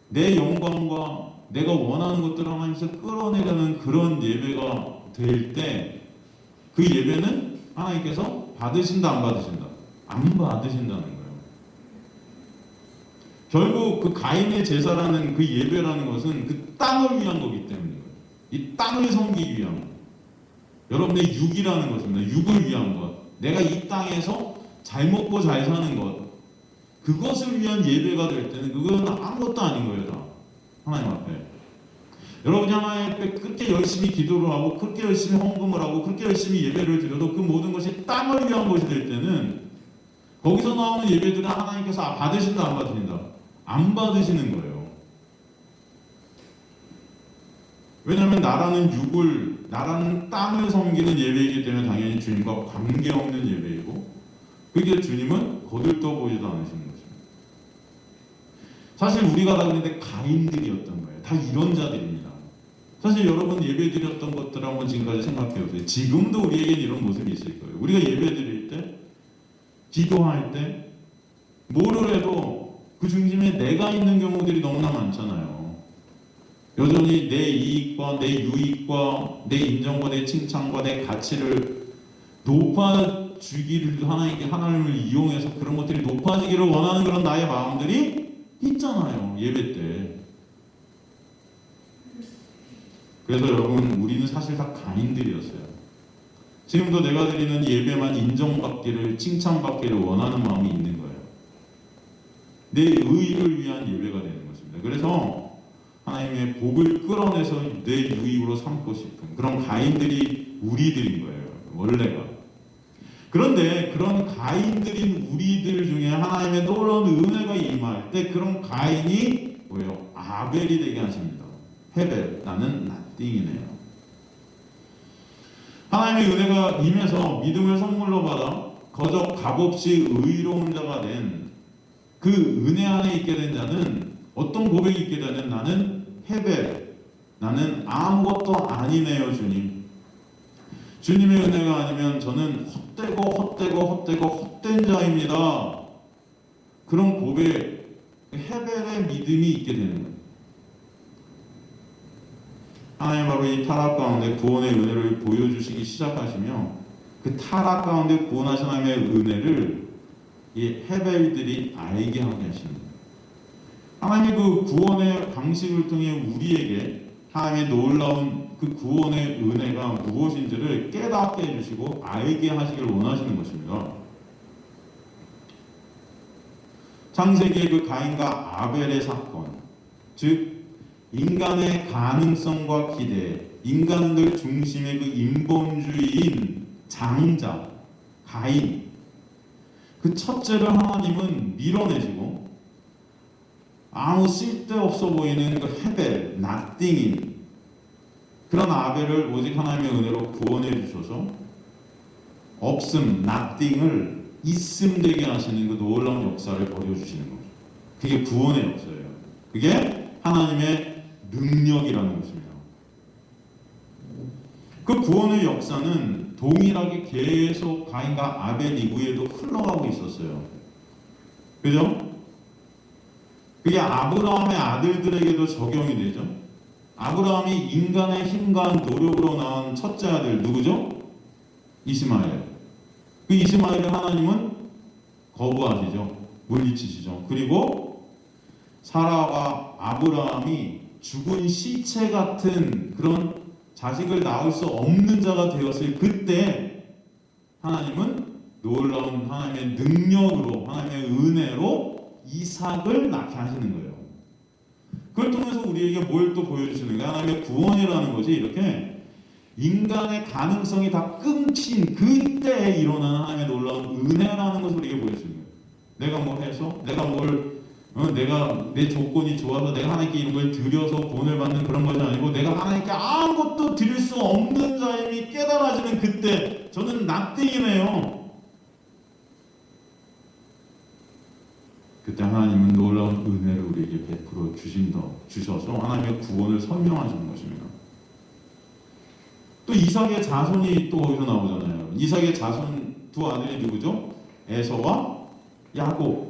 내 영광과 내가 원하는 것들을 하나님께서 끌어내려는 그런 예배가 될 때 그 예배는 하나님께서 받으신다 안 받으신다? 안 받으신다는 거예요. 결국 그 가인의 제사라는 그 예배라는 것은 그 땅을 위한 거기 때문이에요. 이 땅을 섬기기 위한 것. 여러분의 육이라는 것입니다. 육을 위한 것. 내가 이 땅에서 잘 먹고 잘 사는 것. 그것을 위한 예배가 될 때는 그건 아무것도 아닌 거예요. 다. 하나님 앞에. 여러분이 하나님 앞에 그렇게 열심히 기도를 하고 그렇게 열심히 헌금을 하고 그렇게 열심히 예배를 드려도 그 모든 것이 땅을 위한 것이 될 때는 거기서 나오는 예배들은 하나님께서 받으신다 안 받으신다? 안 받으시는 거예요. 왜냐하면 나라는 육을, 나라는 땅을 섬기는 예배이기 때문에 당연히 주님과 관계없는 예배이고 그게 주님은 거들떠보지도 않으시는 것입니다. 사실 우리가 다 그런데 가인들이었던 거예요. 다 이런 자들입니다. 사실 여러분 예배 드렸던 것들 한번 지금까지 생각해 보세요. 지금도 우리에겐 이런 모습이 있을 거예요. 우리가 예배 드릴 때, 기도할 때, 뭐를 해도 그 중심에 내가 있는 경우들이 너무나 많잖아요. 여전히 내 이익과 내 유익과 내 인정과 내 칭찬과 내 가치를 높아주기를 하나님을 이용해서 그런 것들이 높아지기를 원하는 그런 나의 마음들이 있잖아요. 예배 때. 그래서 여러분 우리는 사실 다 가인들이었어요. 지금도 내가 드리는 예배만 인정받기를 칭찬받기를 원하는 마음이 있는 거예요. 내 의를 위한 예배가 되는 것입니다. 그래서 하나님의 복을 끌어내서 내 유익으로 삼고 싶은 그런 가인들이 우리들인 거예요. 원래가. 그런데 그런 가인들인 우리들 중에 하나님의 놀라운 은혜가 임할 때 그런 가인이 뭐예요? 아벨이 되게 하십니다. 헤벨, 나는 나띵이네요. 하나님의 은혜가 임해서 믿음을 선물로 받아 거저 값없이 의로운 자가 된 그 은혜 안에 있게 된 자는 어떤 고백이 있게 되는 나는 헤벨, 나는 아무것도 아니네요 주님. 주님의 은혜가 아니면 저는 헛된 자입니다. 그런 고백, 헤벨의 믿음이 있게 되는 거예요. 하나님 바로 이 타락 가운데 구원의 은혜를 보여주시기 시작하시며 그 타락 가운데 구원하신 하나님의 은혜를 이 헤벨들이 알게 하게 하시는 거예요. 하나님의 그 구원의 방식을 통해 우리에게 하나님의 놀라운 그 구원의 은혜가 무엇인지를 깨닫게 해주시고 알게 하시기를 원하시는 것입니다. 창세기의 그 가인과 아벨의 사건, 즉 인간의 가능성과 기대, 인간들 중심의 그 인본주의인 장자, 가인, 그 첫째를 하나님은 밀어내시고 아무 쓸데없어 보이는 그 헤벨, 나띵인 그런 아벨을 오직 하나님의 은혜로 구원해 주셔서 없음, 나띵을 있음 되게 하시는 그 놀라운 역사를 벌여주시는 거죠. 그게 구원의 역사예요. 그게 하나님의 능력이라는 것입니다. 그 구원의 역사는 동일하게 계속 가인과 아벨 이후에도 흘러가고 있었어요. 그죠? 그게 아브라함의 아들들에게도 적용이 되죠. 아브라함이 인간의 힘과 노력으로 낳은 첫째 아들 누구죠? 이스마엘. 그 이스마엘을 하나님은 거부하시죠. 물리치시죠. 그리고 사라와 아브라함이 죽은 시체 같은 그런 자식을 낳을 수 없는 자가 되었을 그때 하나님은 놀라운 하나님의 능력으로 하나님의 은혜로 이삭을 낳게 하시는 거예요. 그걸 통해서 우리에게 뭘 또 보여주시는 거예요? 하나님의 구원이라는 것이 이렇게 인간의 가능성이 다 끊긴 그때에 일어나는 하나님의 놀라운 은혜라는 것을 우리에게 보여주시는 거예요. 내가 뭘 해서 내가 내 조건이 좋아서 내가 하나님께 이런 걸 드려서 구원을 받는 그런 것이 아니고 내가 하나님께 아무것도 드릴 수 없는 자임이 깨달아지는 그때 저는 나띵이네요. 그때 하나님은 놀라운 은혜를 우리에게 베풀어 주셔서 하나님의 구원을 설명하시는 것입니다. 또 이삭의 자손이 또 거기서 나오잖아요. 이삭의 자손 두 아들이 누구죠? 에서와 야곱.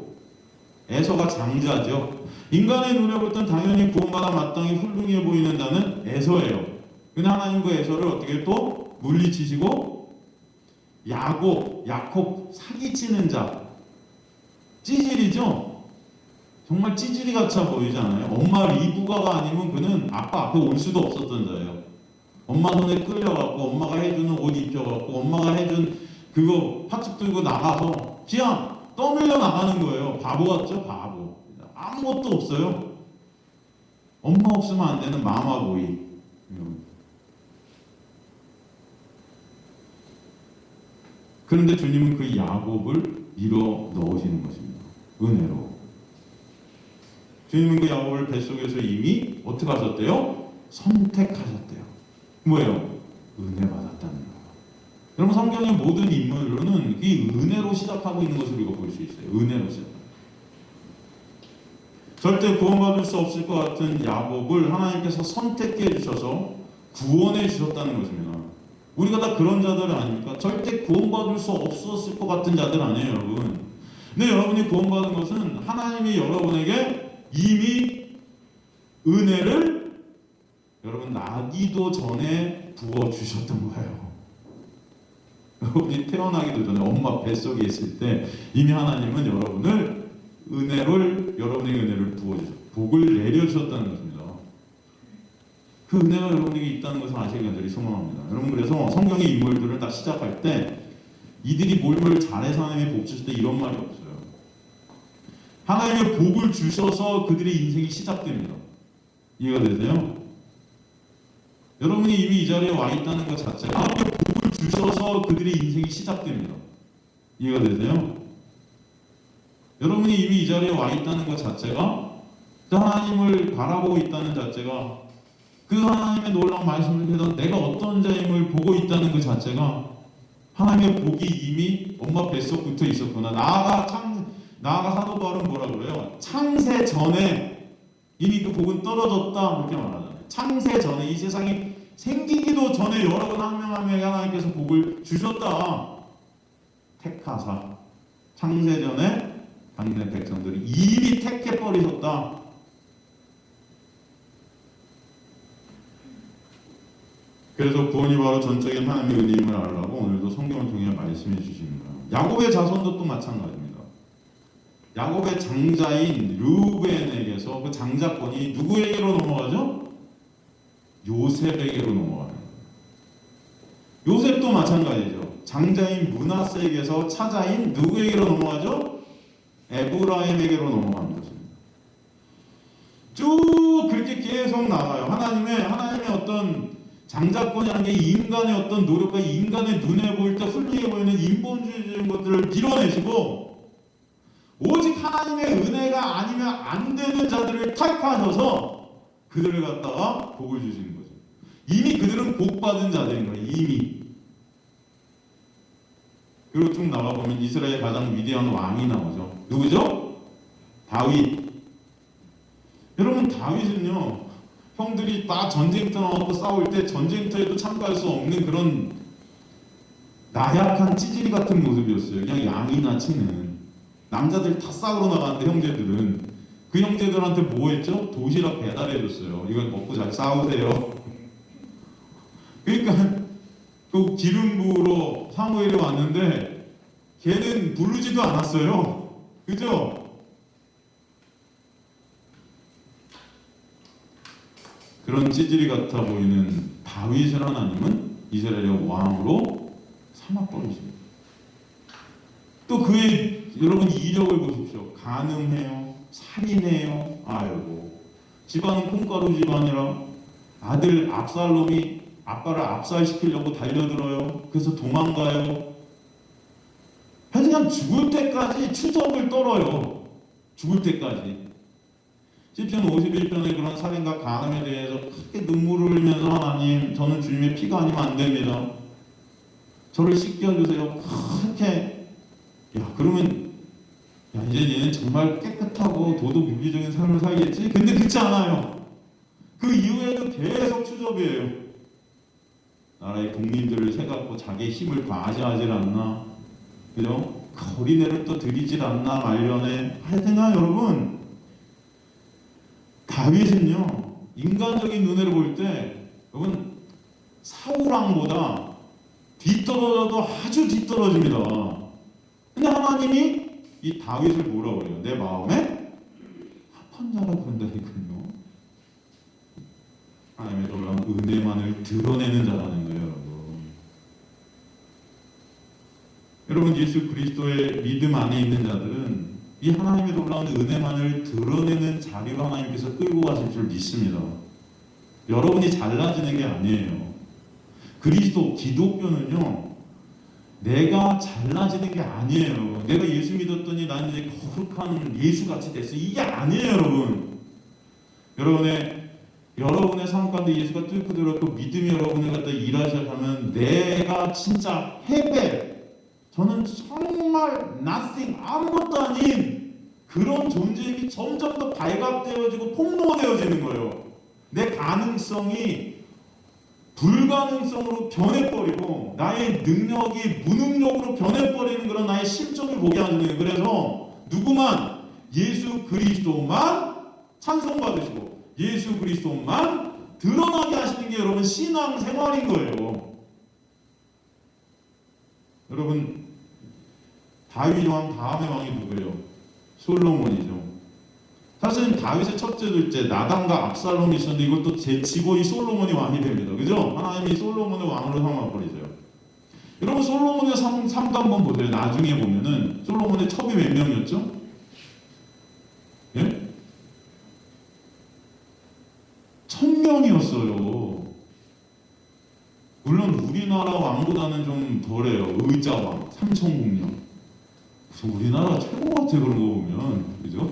에서가 장자죠. 인간의 눈에 볼 땐 당연히 구원받아 마땅히 훌륭해 보이는 자는 에서예요. 근데 하나님 그 에서를 어떻게 또 물리치시고 야곱 사기치는 자, 찌질이죠. 정말 찌질이 같아 보이잖아요. 엄마 리브가가 아니면 그는 아빠 앞에 올 수도 없었던 자예요. 엄마 손에 끌려갖고 엄마가 해주는 옷 입혀갖고 엄마가 해준 그거 팥죽 들고 나가서 그냥 떠밀려 나가는 거예요. 바보 같죠? 바보. 아무것도 없어요. 엄마 없으면 안 되는 마마보이. 그런데 주님은 그 야곱을 밀어 넣으시는 것입니다. 은혜로. 주님은 그 야곱을 뱃속에서 이미 어떻게 하셨대요? 선택하셨대요. 뭐예요? 은혜 받았다는 거예요. 여러분 성경의 모든 인물로는 이 은혜로 시작하고 있는 것을 우리가 볼 수 있어요. 은혜로 시작. 절대 구원받을 수 없을 것 같은 야곱을 하나님께서 선택해 주셔서 구원해 주셨다는 것입니다. 우리가 다 그런 자들 아닙니까? 절대 구원받을 수 없었을 것 같은 자들 아니에요, 여러분. 근데 여러분이 구원받은 것은 하나님이 여러분에게 이미 은혜를 여러분 나기도 전에 부어주셨던 거예요. 여러분이 태어나기도 전에 엄마 뱃속에 있을 때 이미 하나님은 여러분을 여러분에게 은혜를 부어주셨어요. 복을 내려주셨다는 것입니다. 그 은혜가 여러분에게 있다는 것을 아시길 간절히 소망합니다. 여러분 그래서 성경의 인물들을 딱 시작할 때 이들이 뭘 잘해서 하나님의 복 주실 때 이런 말이 없어요. 하나님의 복을 주셔서 그들의 인생이 시작됩니다. 이해가 되세요? 여러분이 이미 이 자리에 와 있다는 것 자체가 하나님의 복을 주셔서 그들의 인생이 시작됩니다. 이해가 되세요? 여러분이 이미 이 자리에 와 있다는 것 자체가 하나님을 바라보고 있다는 자체가 그 하나님의 놀라운 말씀을 통해서 내가 어떤 자임을 보고 있다는 그 자체가 하나님의 복이 이미 엄마 뱃속부터 있었구나. 나아가 사도 바울은 뭐라 그래요? 창세 전에 이미 그 복은 떨어졌다 그렇게 말하잖아요. 창세 전에 이 세상이 생기기도 전에 여러분 한 명 한 명에게 하나님께서 복을 주셨다. 택하사 창세 전에 당신의 백성들이 이미 택해 버리셨다. 그래서 구원이 바로 전적인 하나님의 은혜임을 알라고 오늘도 성경을 통해 말씀해 주십니다. 야곱의 자손도 또 마찬가지입니다. 야곱의 장자인 르우벤에게서 그 장자권이 누구에게로 넘어가죠? 요셉에게로 넘어가는 거예요. 요셉도 마찬가지죠. 장자인 므낫세에게서 차자인 누구에게로 넘어가죠? 에브라임에게로 넘어가는 것입니다. 쭉 그렇게 계속 나가요. 하나님의 어떤 장자권이라는 게 인간의 어떤 노력과 인간의 눈에 보일 때 훌륭해 보이는 인본주의적인 것들을 밀어내시고 오직 하나님의 은혜가 아니면 안 되는 자들을 택하셔서 그들을 갖다가 복을 주시는 거죠. 이미 그들은 복 받은 자들인 거예요. 이미. 그리고 쭉 나가보면 이스라엘의 가장 위대한 왕이 나오죠. 누구죠? 다윗. 여러분 다윗은요, 형들이 다 전쟁터 나와서 싸울 때 전쟁터에도 참가할 수 없는 그런 나약한 찌질이 같은 모습이었어요. 그냥 양이나 치는. 남자들 다 싸우러 나가는데 형제들은 그 형제들한테 뭐 했죠? 도시락 배달해줬어요. 이거 먹고 잘 싸우세요. 그러니까 그 기름 부으러 사무엘이 왔는데 걔는 부르지도 않았어요. 그죠? 그런 찌질이 같아 보이는 다윗을 하나님은 이스라엘의 왕으로 삼아버리십니다. 또 그의 여러분 이력을 보십시오. 간음해요, 살인해요. 아이고, 집안은 콩가루 집안이라 아들 압살롬이 아빠를 압살시키려고 달려들어요. 그래서 도망가요. 그냥 죽을 때까지 추적을 떨어요. 죽을 때까지. 시편 51편의 그런 살인과 간음에 대해서 크게 눈물을 흘리면서 하나님, 저는 주님의 피가 아니면 안 됩니다. 저를 씻겨주세요. 그렇게. 그러면 이제 얘는 정말 깨끗하고 도덕 윤리적인 삶을 살겠지? 근데 그렇지 않아요. 그 이후에도 계속 추적이에요. 나라의 국민들을 세갖고 자기의 힘을 과시하지 않나? 그죠? 어린애를 또 드리질 않나 말년에. 하여튼간 여러분, 다윗은요 인간적인 눈으로 볼 때 여러분 사울왕보다 뒤떨어져도 아주 뒤떨어집니다. 근데 하나님이 이 다윗을 뭐라 그래요? 내 마음에 합한 자라 부른다니까요. 하나님의 놀라운 은혜만을 드러내는 자라는 거예요, 여러분. 여러분, 예수 그리스도의 믿음 안에 있는 자들은 이 하나님의 놀라운 은혜만을 드러내는 자리로 하나님께서 끌고 가실 줄 믿습니다. 여러분이 잘나지는 게 아니에요. 그리스도, 기독교는요, 내가 잘나지는 게 아니에요. 내가 예수 믿었더니 나는 이제 거룩한 예수같이 됐어. 이게 아니에요, 여러분. 여러분의 삶 가운데 예수가 뚫고 들어왔고 믿음이 여러분을 갖다 일하기 시작하면 내가 진짜 저는 정말 nothing, 아무것도 아닌 그런 존재임이 점점 더 발각되어지고 폭로되어지는 거예요. 내 가능성이 불가능성으로 변해버리고 나의 능력이 무능력으로 변해버리는 그런 나의 실정을 보게 하는 거예요. 그래서 누구만 예수 그리스도만 찬송받으시고 예수 그리스도만 드러나게 하시는 게 여러분 신앙생활인 거예요. 여러분, 다윗 왕 다음의 왕이 누구예요? 솔로몬이죠. 사실은 다윗의 첫째, 둘째 나단과 압살롬이 있었는데 이것도 제치고 이 솔로몬이 왕이 됩니다. 그죠? 하나님이 솔로몬을 왕으로 삼아버리세요. 여러분, 솔로몬의 삶도 한번 보세요. 나중에 보면은 솔로몬의 첩이 몇 명이었죠? 예? 1000명이었어요. 물론 우리나라 왕보다는 좀 덜해요. 의자왕 3000공명. 무슨 우리나라 최고 같아, 그런 거 보면. 그죠?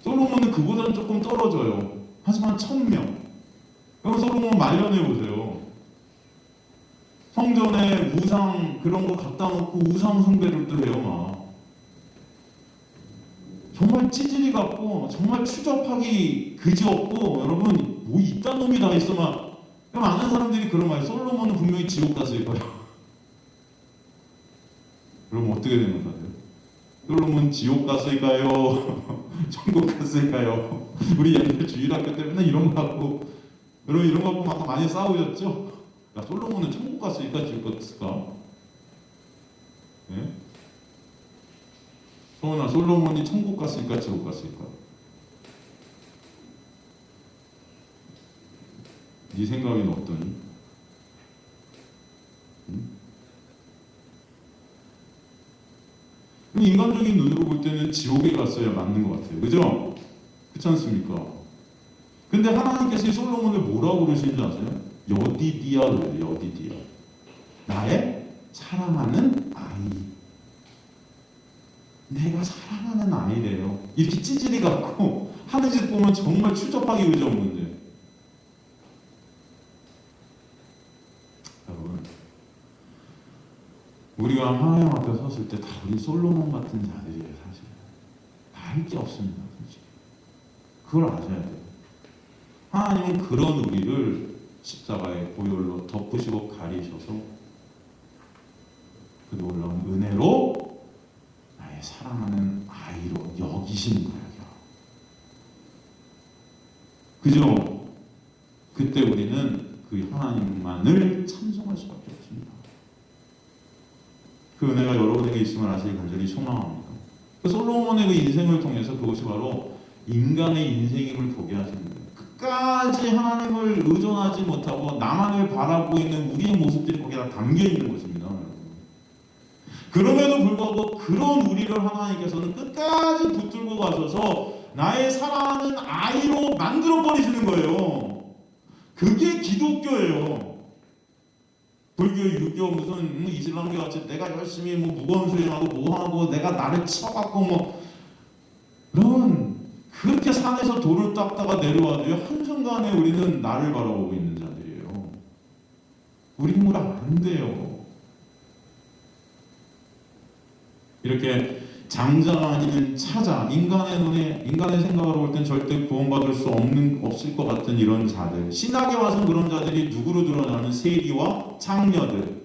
솔로몬은 그보다는 조금 떨어져요. 하지만 1000명. 그럼 솔로몬 말년해 보세요. 성전에 우상 그런 거 갖다 놓고 우상 숭배를 또 해요, 막. 정말 찌질이 같고 정말 추접하기 그지없고 여러분 뭐 이딴 놈이 다 있어 막. 많은 사람들이 그런 말이에요. 솔로몬은 분명히 지옥 갔을 거예요. 그럼 어떻게 되는 것 같아요? 솔로몬 지옥 갔을까요? 천국 갔을까요? 우리 옛날 주일학교 때 맨날 이런 거 갖고 여러분 이런 거 갖고 막 많이 싸우셨죠? 야, 솔로몬은 천국 갔을까 지옥 갔을까? 네? 소원아, 솔로몬이 천국 갔을까 지옥 갔을까? 네 생각은 어떠니? 인간적인 눈으로 볼 때는 지옥에 갔어야 맞는 것 같아요. 그죠? 그렇지 않습니까? 근데 하나님께서 이 솔로몬을 뭐라고 그러시는지 아세요? 여디디아를 여디디아. 나의 사랑하는 아이. 내가 사랑하는 아이래요. 이렇게 찌질이 같고 하는 짓 보면 정말 추접하기 의지없는데. 여러분, 우리가 하나님 앞에 섰을 때 다 우리 솔로몬 같은 자들이에요. 사실 다 할 게 없습니다. 솔직히. 그걸 아셔야 돼요. 하나님은 그런 우리를 십자가의 보혈로 덮으시고 가리셔서 그 놀라운 은혜로 나의 사랑하는 아이로 여기시는 거예요. 그죠? 그때 우리는 그 하나님만을 찬송할 수밖에 없습니다. 그 은혜가 여러분에게 있음을 아시길 간절히 소망합니다. 그 솔로몬의 그 인생을 통해서 그것이 바로 인간의 인생임을 보게 하시는 거예요. 끝까지 하나님을 의존하지 못하고 나만을 바라보고 있는 우리의 모습들이 거기에 다 담겨 있는 것입니다. 그럼에도 불구하고 그런 우리를 하나님께서는 끝까지 붙들고 가셔서 나의 사랑하는 아이로 만들어 버리시는 거예요. 그게 기독교예요. 불교, 유교, 무슨 이슬람교 같이 내가 열심히 뭐 무거운 수행하고 뭐 하고 내가 나를 쳐갖고 뭐 여러분 그렇게 산에서 돌을 닦다가 내려와도요 한순간에 우리는 나를 바라보고 있는 자들이에요. 우리 힘으로 안 돼요. 이렇게 장자가 아니면 차자, 인간의 눈에, 인간의 생각으로 볼 땐 절대 구원받을 수 없을 것 같은 이런 자들. 신학에 와서는 그런 자들이 누구로 드러나는 세리와 창녀들.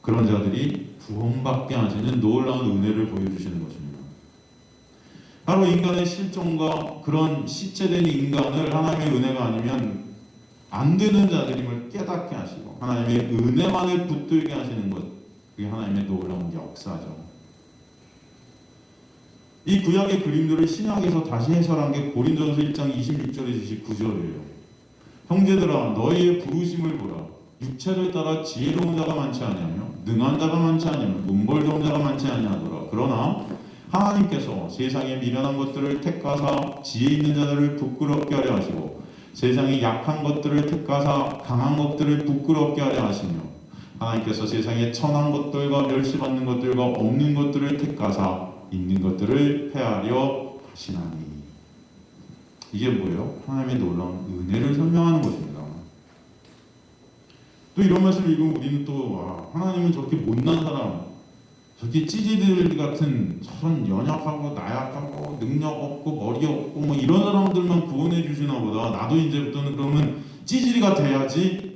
그런 자들이 구원받게 하시는 놀라운 은혜를 보여주시는 것입니다. 바로 인간의 실존과 그런 시체된 인간을 하나님의 은혜가 아니면 안 되는 자들임을 깨닫게 하시고 하나님의 은혜만을 붙들게 하시는 것, 그게 하나님의 놀라운 역사죠. 이 구약의 그림들을 신약에서 다시 해설한 게 고린도전서 1장 26절에서 29절이에요. 형제들아 너희의 부르심을 보라. 육체를 따라 지혜로운 자가 많지 아니하며 능한 자가 많지 아니하며 문벌 좋은 자가 많지 아니하더라. 그러나 하나님께서 세상의 미련한 것들을 택하사 지혜 있는 자들을 부끄럽게 하려 하시고 세상의 약한 것들을 택하사 강한 것들을 부끄럽게 하려 하시며 하나님께서 세상의 천한 것들과 멸시받는 것들과 없는 것들을 택하사 있는 것들을 폐하려 하시나니. 이게 뭐예요? 하나님의 놀라운 은혜를 설명하는 것입니다. 또 이런 말씀을 읽으면 우리는 또 하나님은 저렇게 못난 사람, 저렇게 찌질들 같은 저런 연약하고 나약하고 능력 없고 머리 없고 뭐 이런 사람들만 구원해 주시나 보다. 나도 이제부터는 그러면 찌질이가 돼야지.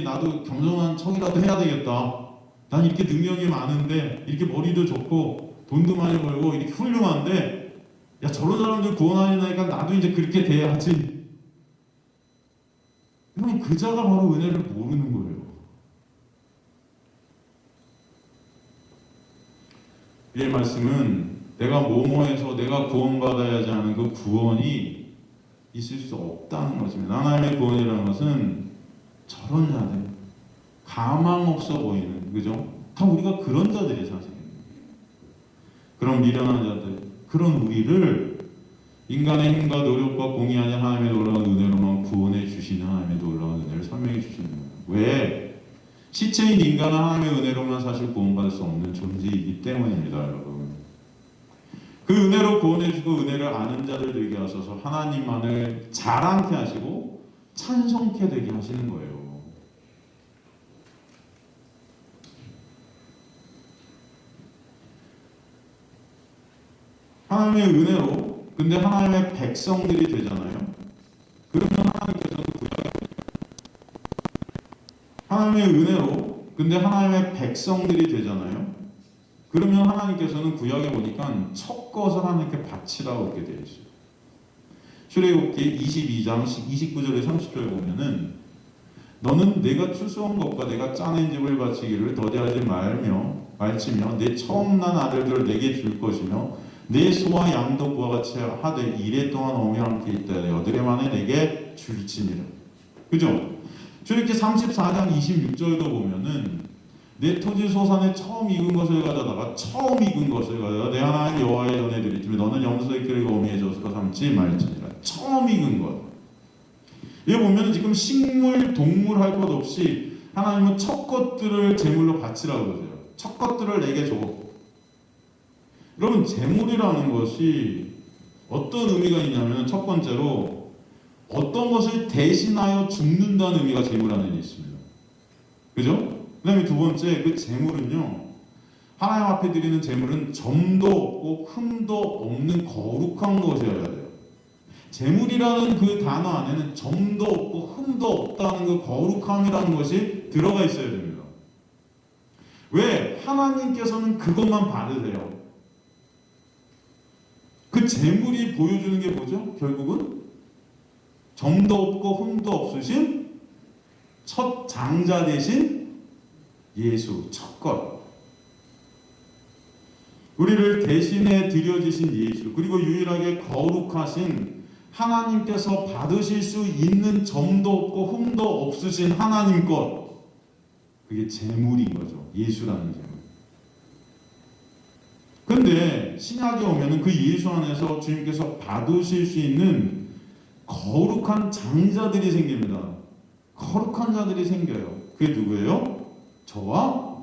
나도 겸손한 척이라도 해야 되겠다. 난 이렇게 능력이 많은데 이렇게 머리도 좋고 돈도 많이 벌고 이렇게 훌륭한데 야 저런 사람들 구원하니까 나도 이제 그렇게 돼야지. 그럼 그 자가 바로 은혜를 모르는 거예요. 이 말씀은 내가 뭐뭐해서 내가 구원받아야지 하는 그 구원이 있을 수 없다는 것입니다. 하나님의 구원이라는 것은 저런 자들, 가망 없어 보이는, 그죠? 다 우리가 그런 자들이 사실은. 그런 미련한 자들, 그런 우리를 인간의 힘과 노력과 공이 아닌 하나님의 놀라운 은혜로만 구원해 주시는 하나님의 놀라운 은혜를 설명해 주시는 거예요. 왜? 시체인 인간은 하나님의 은혜로만 사실 구원받을 수 없는 존재이기 때문입니다, 여러분. 그 은혜로 구원해주고 은혜를 아는 자들 되게 하셔서 하나님만을 자랑케 하시고 찬송케 되게 하시는 거예요. 하나님의 은혜로 근데 하나님의 백성들이 되잖아요. 그러면 하나님께서는 하나님의 은혜로 근데 하나님의 백성들이 되잖아요. 그러면 하나님께서는 구약에 보니까 첫 것을 하나님께 바치라고 이렇게 되어 있어요. 출애굽기 22장 29절에 30절에 보면은 너는 내가 추수한 것과 내가 짜낸 집을 바치기를 더디하지 말치며 내 처음 난 아들들을 내게 줄 것이며 내 소와 양도 그와 같이 하되 이래 동안 어미 함께 있다 여드레 만에 내게 줄지니라. 그죠? 출애굽기 34장 26절도 보면은 내 토지 소산에 처음 익은 것을 가져다가 처음 익은 것을 가져다 내 하나님 여호와의 전에 드리지만 너는 염소의 끼를 어미의 젖과 삼지 말지니라. 처음 익은 것. 여기 보면 지금 식물, 동물 할 것 없이 하나님은 첫 것들을 제물로 바치라고 그러세요. 첫 것들을 내게 줘. 여러분 제물이라는 것이 어떤 의미가 있냐면 첫 번째로 어떤 것을 대신하여 죽는다는 의미가 제물 안에 있습니다. 그죠? 그 다음에 두 번째 그 제물은요 하나님 앞에 드리는 제물은 점도 없고 흠도 없는 거룩한 것이어야 돼요. 제물이라는 그 단어 안에는 점도 없고 흠도 없다는 그 거룩함이라는 것이 들어가 있어야 됩니다. 왜? 하나님께서는 그것만 받으세요. 그 제물이 보여주는 게 뭐죠? 결국은 점도 없고 흠도 없으신 첫 장자 되신 예수, 첫 것. 우리를 대신해 드려지신 예수, 그리고 유일하게 거룩하신 하나님께서 받으실 수 있는 점도 없고 흠도 없으신 하나님 것. 그게 제물인 거죠. 예수라는 제물. 근데 신약에 오면은 그 예수 안에서 주님께서 받으실 수 있는 거룩한 장자들이 생깁니다. 거룩한 자들이 생겨요. 그게 누구예요? 저와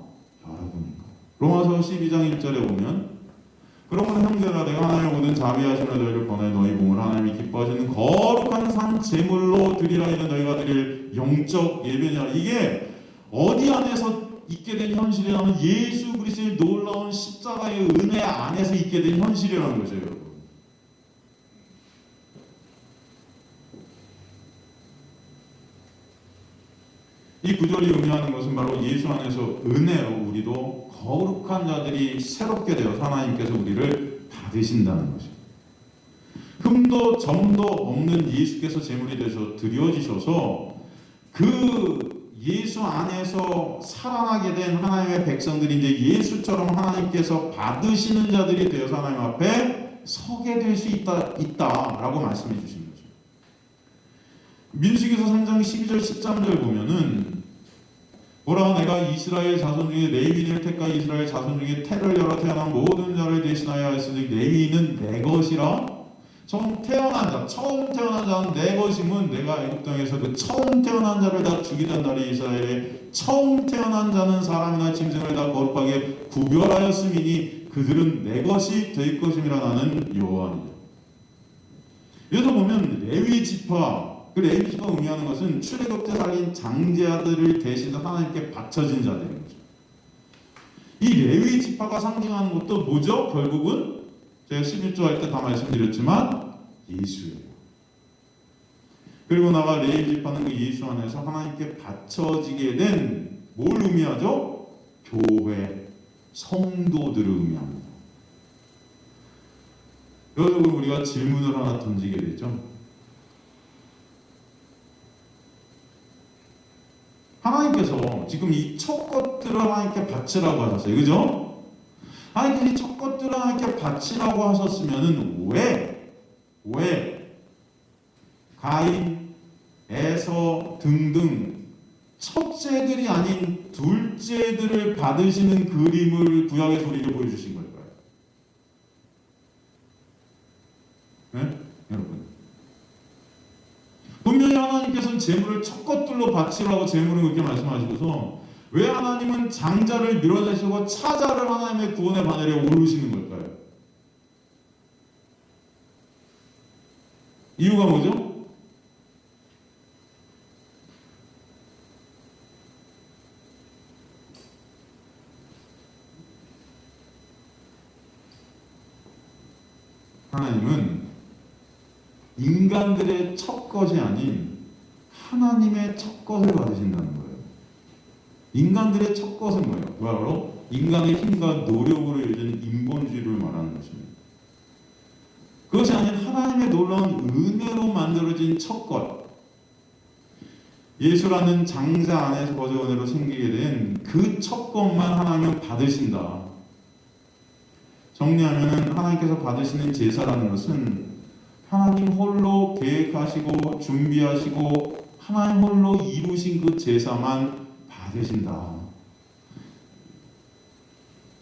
여러분인가. 로마서 12장 1절에 보면 그러므로 형제라 내가 하나님의 모든 자비하심을 너희를 권하여 너희 몸을 하나님이 기뻐하시는 거룩한 산 제물로 드리라. 이는 너희가 드릴 영적 예배냐. 이게 어디 안에서 있게 된 현실이라면 예수 그리스도의 놀라운 십자가의 은혜 안에서 있게 된 현실이라는 거죠. 여러분. 이 구절이 의미하는 것은 바로 예수 안에서 은혜로 우리도 거룩한 자들이 새롭게 되어 하나님께서 우리를 받으신다는 것입니다. 흠도 점도 없는 예수께서 제물이 되셔 드려지셔서 그 예수 안에서 살아나게 된 하나님의 백성들이 이제 예수처럼 하나님께서 받으시는 자들이 되어서 하나님 앞에 서게 될 수 있다라고 말씀해 주신 거죠. 민수기서 3장 12절 13절 보면은 보라 내가 이스라엘 자손 중에 레위인을 택하여 이스라엘 자손 중에 태를 열어 태어난 모든 자를 대신하여 하였으니 레위인은 내 것이라. 처음 태어난 자는 내 것임은 내가 애굽 땅에서 그 처음 태어난 자를 다 죽이던 날이 이스라엘에 처음 태어난 자는 사람이나 짐승을 다 거룩하게 구별하였음이니 그들은 내 것이 될 것임이라 나는 여호와니라. 여기서 보면 레위 지파, 그 레위 지파가 의미하는 것은 출애굽 때 살린 장자들을 대신해 하나님께 바쳐진 자들인 거죠. 이 레위 지파가 상징하는 것도 뭐죠? 결국은 제가 11조 할 때 다 말씀드렸지만 예수예요. 그리고 나가 레위 지파는 그 예수 안에서 하나님께 바쳐지게 된 뭘 의미하죠? 교회, 성도들을 의미합니다. 여기서 우리가 질문을 하나 던지게 되죠. 하나님께서 지금 이 첫 것들을 하나님께 바치라고 하셨어요. 그죠? 하나님께서 이 첫 것들을 하나님께 바치라고 하셨으면은 왜 가인, 에서 등등 첫째들이 아닌 둘째들을 받으시는 그림을 구약에서 우리에게 보여주신 걸까요? 네? 여러분, 분명히 하나님께서는 재물을 첫 것들로 바치라고 재물을 그렇게 말씀하시고서 왜 하나님은 장자를 밀어내시고 차자를 하나님의 구원의 바늘에 오르시는 걸까요? 이유가 뭐죠? 하나님은 인간들의 첫 것이 아닌 하나님의 첫 것을 받으신다는 거예요. 인간들의 첫 것은 뭐예요? 바로 인간의 힘과 노력으로 이루어진 인본주의를 말하는 것입니다. 그것이 아닌 하나님의 놀라운 은혜로 만들어진 첫 것, 예수라는 장자 안에서 거저 은혜로 생기게 된 그 첫 것만 하나님은 받으신다. 정리하면 하나님께서 받으시는 제사라는 것은 하나님 홀로 계획하시고 준비하시고 하나님 홀로 이루신 그 제사만 받으신다.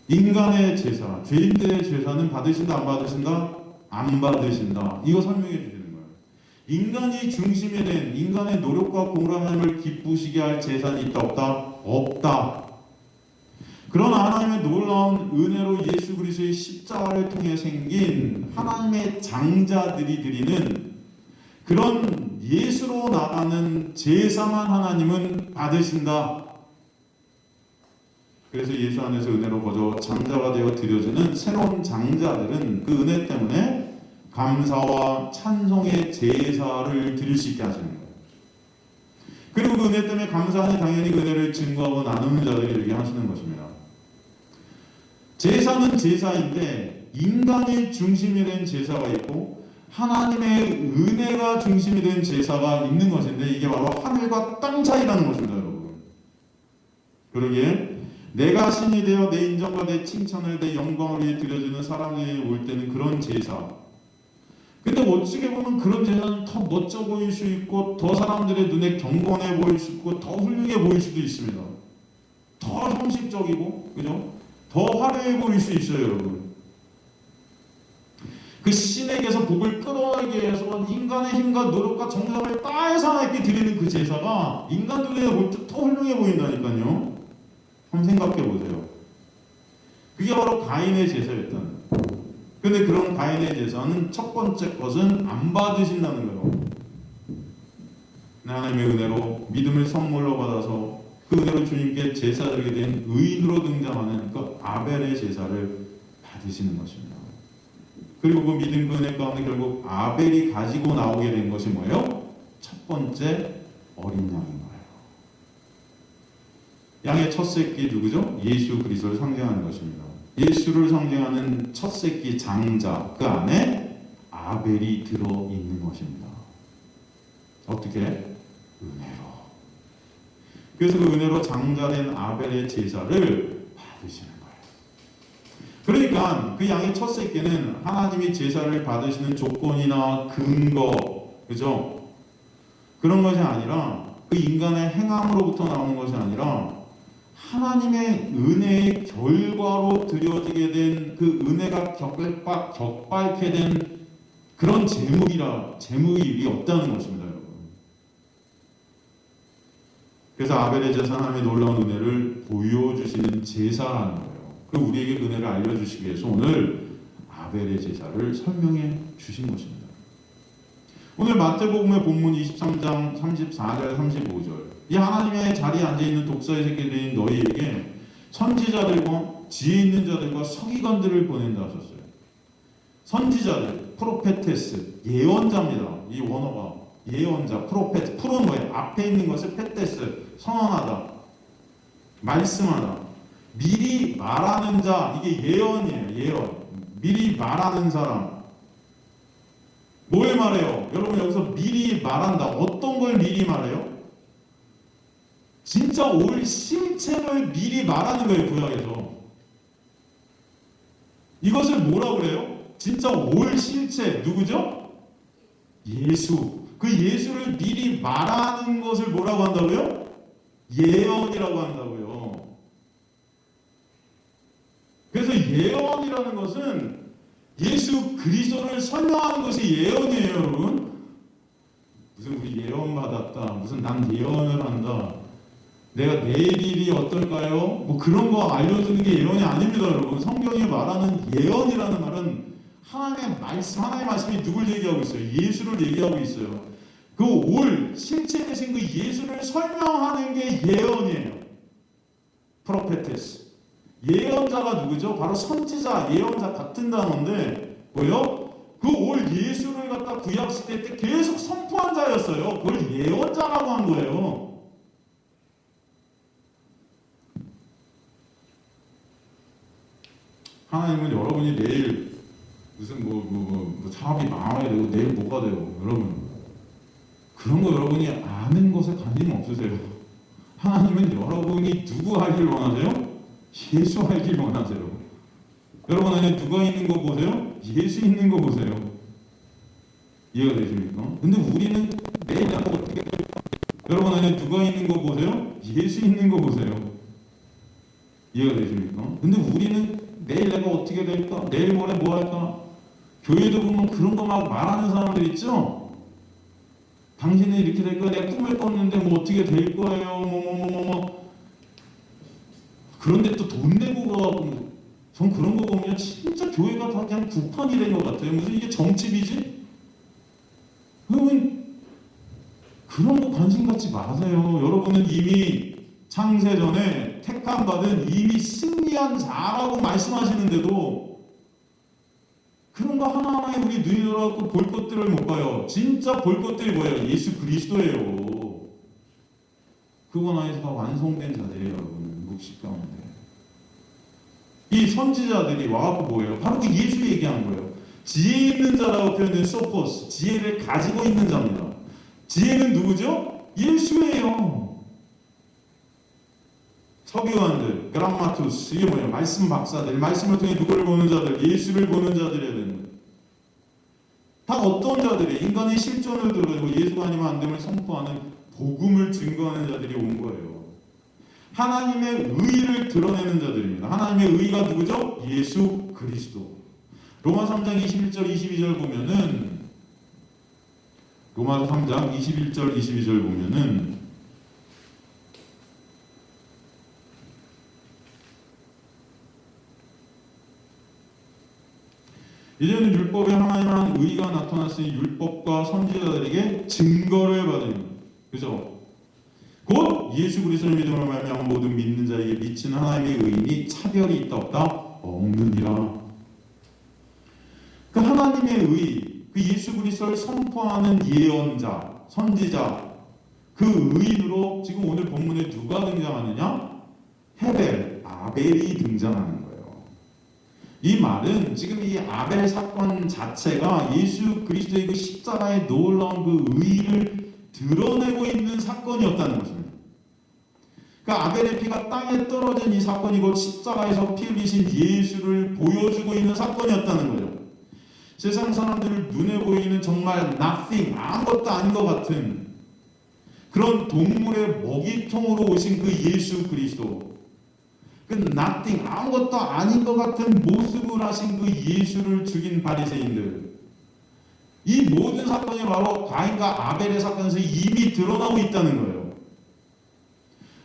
인간의 제사, 죄인들의 제사는 받으신다, 안 받으신다? 안 받으신다. 이거 설명해 주시는 거예요. 인간이 중심이 된 인간의 노력과 공로 하나님을 기쁘시게 할 제사는 있다, 없다? 없다. 그러나 하나님의 놀라운 은혜로 예수 그리스도의 십자가를 통해 생긴 하나님의 장자들이 드리는 그런 예수로 나가는 제사만 하나님은 받으신다. 그래서 예수 안에서 은혜로 거저 장자가 되어 드려지는 새로운 장자들은 그 은혜 때문에 감사와 찬송의 제사를 드릴 수 있게 하시는 거예요. 그리고 그 은혜 때문에 감사하니 당연히 그 은혜를 증거하고 나누는 자들이 되게 하시는 것입니다. 제사는 제사인데 인간이 중심이 된 제사가 있고 하나님의 은혜가 중심이 된 제사가 있는 것인데 이게 바로 하늘과 땅 차이라는 것입니다, 여러분. 그러기에 내가 신이 되어 내 인정과 내 칭찬을 내 영광을 위해 드려주는 사람이 올 때는 그런 제사. 근데 어찌게 보면 그런 제사는 더 멋져 보일 수 있고 더 사람들의 눈에 경건해 보일 수 있고 더 훌륭해 보일 수도 있습니다. 더 형식적이고, 그죠? 더 화려해 보일 수 있어요, 여러분. 그 신에게서 복을 끌어내기 위해서 인간의 힘과 노력과 정성을 다해서 하나님께 드리는 그 제사가 인간들에게 볼 때 더 훌륭해 보인다니까요. 한번 생각해 보세요. 그게 바로 가인의 제사였다는 거예요. 근데 그런 가인의 제사는 첫 번째 것은 안 받으신다는 거예요. 하나님의 은혜로 믿음을 선물로 받아서 그 은혜로 주님께 제사드리게 된 의인으로 등장하는 그 아벨의 제사를 받으시는 것입니다. 그리고 그 믿음 그 은혜 가운데 결국 아벨이 가지고 나오게 된 것이 뭐예요? 첫 번째 어린 양인 거예요. 양의 첫 새끼 누구죠? 예수 그리스도를 상징하는 것입니다. 예수를 상징하는 첫 새끼 장자, 그 안에 아벨이 들어있는 것입니다. 어떻게? 은혜로. 그래서 그 은혜로 장자된 아벨의 제사를 받으시는 거예요. 그러니까 그 양의 첫 새끼는 하나님이 제사를 받으시는 조건이나 근거, 그죠? 그런 것이 아니라 그 인간의 행함으로부터 나오는 것이 아니라 하나님의 은혜의 결과로 드려지게 된 그 은혜가 격발케 된 그런 제목이 없다는 것입니다, 여러분. 그래서 아벨의 제사 하나님의 놀라운 은혜를 보여주시는 제사라는 거예요. 그 우리에게 은혜를 알려주시기 위해서 오늘 아벨의 제사를 설명해 주신 것입니다. 오늘 마태복음의 본문 23장 34절 35절, 이 하나님의 자리에 앉아있는 독사의 새끼들인 너희에게 선지자들과 지혜 있는 자들과 서기관들을 보낸다 하셨어요. 선지자들, 프로페테스, 예언자입니다. 이 원어가 예언자, 프로페트, 프로는 뭐예요? 앞에 있는 것을 페테스, 선언하다, 말씀하다. 미리 말하는 자, 이게 예언이에요. 예언. 미리 말하는 사람. 뭘 말해요? 여러분 여기서 미리 말한다. 어떤 걸 미리 말해요? 진짜 올 실체를 미리 말하는 거예요. 구약에서. 이것을 뭐라고 그래요? 진짜 올 실체. 누구죠? 예수. 그 예수를 미리 말하는 것을 뭐라고 한다고요? 예언이라고 한다고요. 그래서 예언이라는 것은 예수 그리스도를 설명하는 것이 예언이에요, 여러분. 무슨 우리 예언 받았다, 무슨 난 예언을 한다, 내가 내일 일이 어떨까요? 뭐 그런 거 알려주는 게 예언이 아닙니다, 여러분. 성경이 말하는 예언이라는 말은 하나님의 말씀이 누굴 얘기하고 있어요? 예수를 얘기하고 있어요. 그 올 실체 되신 그 예수를 설명하는 게 예언이에요. 프로페테스. 예언자가 누구죠? 바로 선지자, 예언자 같은 단어인데 뭐요? 그 올 예수를 갖다 구약 시대 때 계속 선포한 자였어요. 그걸 예언자라고 한 거예요. 하나님은 여러분이 내일 무슨 사업이 망하게 되고 내일 뭐가 되고, 여러분 그런 거 여러분이 아는 것에 관심 없으세요. 하나님은 여러분이 누구 하길 원하세요? 예수 알길 원하세요. 여러분 안에 누가 있는 거 보세요? 예수 있는 거 보세요. 이해가 되십니까? 근데 우리는 내일 나가 어떻게 될까? 여러분 안에 누가 있는 거 보세요? 예수 있는 거 보세요. 이해가 되십니까? 근데 우리는 내일 내가 어떻게 될까? 내일 모레 뭐 할까? 교회도 보면 그런 거 막 말하는 사람들 있죠? 당신은 이렇게 될 거야. 내가 꿈을 꿨는데 뭐 어떻게 될 거예요. 그런데 또 돈 내고 가고, 전 그런 거 보면 진짜 교회가 다 그냥 구판이 된 것 같아요. 무슨 이게 정치비지? 여러분 그런 거 관심 갖지 마세요. 여러분은 이미 창세 전에 택함 받은 이미 승리한 자라고 말씀하시는데도 그런 거 하나하나에 우리 눈이 돌아가고 볼 것들을 못 봐요. 진짜 볼 것들이 뭐예요? 예수 그리스도예요. 그건 안에서 다 완성된 자들이에요, 여러분. 묵식 가운데. 이 선지자들이 와갖고 뭐예요? 바로 그 예수 얘기한 거예요. 지혜 있는 자라고 표현된 소포스, 지혜를 가지고 있는 자입니다. 지혜는 누구죠? 예수예요. 서기관들, 그람마투스, 이게 뭐예요? 말씀 박사들, 말씀을 통해 누구를 보는 자들, 예수를 보는 자들이어야 되는 거예요. 다 어떤 자들이 인간의 실존을 드러내고 예수가 아니면 안 됨을 선포하는 복음을 증거하는 자들이 온 거예요. 하나님의 의를 드러내는 자들입니다. 하나님의 의가 누구죠? 예수 그리스도. 로마서 3장 21절 22절 보면은, 로마서 3장 21절 22절 보면은 이제는 율법에 하나님의 의가 나타났으니 율법과 선지자들에게 증거를 받으니, 그죠? 곧 예수 그리스도를 믿음으로 말미암아 모든 믿는 자에게 미치는 하나님의 의인이 차별이 있다 없다? 없느니라. 그 하나님의 의, 그 예수 그리스도를 선포하는 예언자, 선지자, 그 의인으로 지금 오늘 본문에 누가 등장하느냐? 헤벨, 아벨이 등장하는 거예요. 이 말은 지금 이 아벨 사건 자체가 예수 그리스도의 그 십자가의 놀라운 그 의의를 드러내고 있는 사건이었다는 것입니다. 그러니까 아벨의 피가 땅에 떨어진 이 사건이 곧 십자가에서 피 흘리신 예수를 보여주고 있는 사건이었다는 거죠. 세상 사람들을 눈에 보이는 정말 nothing, 아무것도 아닌 것 같은 그런 동물의 먹이통으로 오신 그 예수 그리스도, 그 nothing, 아무것도 아닌 것 같은 모습을 하신 그 예수를 죽인 바리새인들, 이 모든 사건이 바로 가인과 아벨의 사건에서 이미 드러나고 있다는 거예요.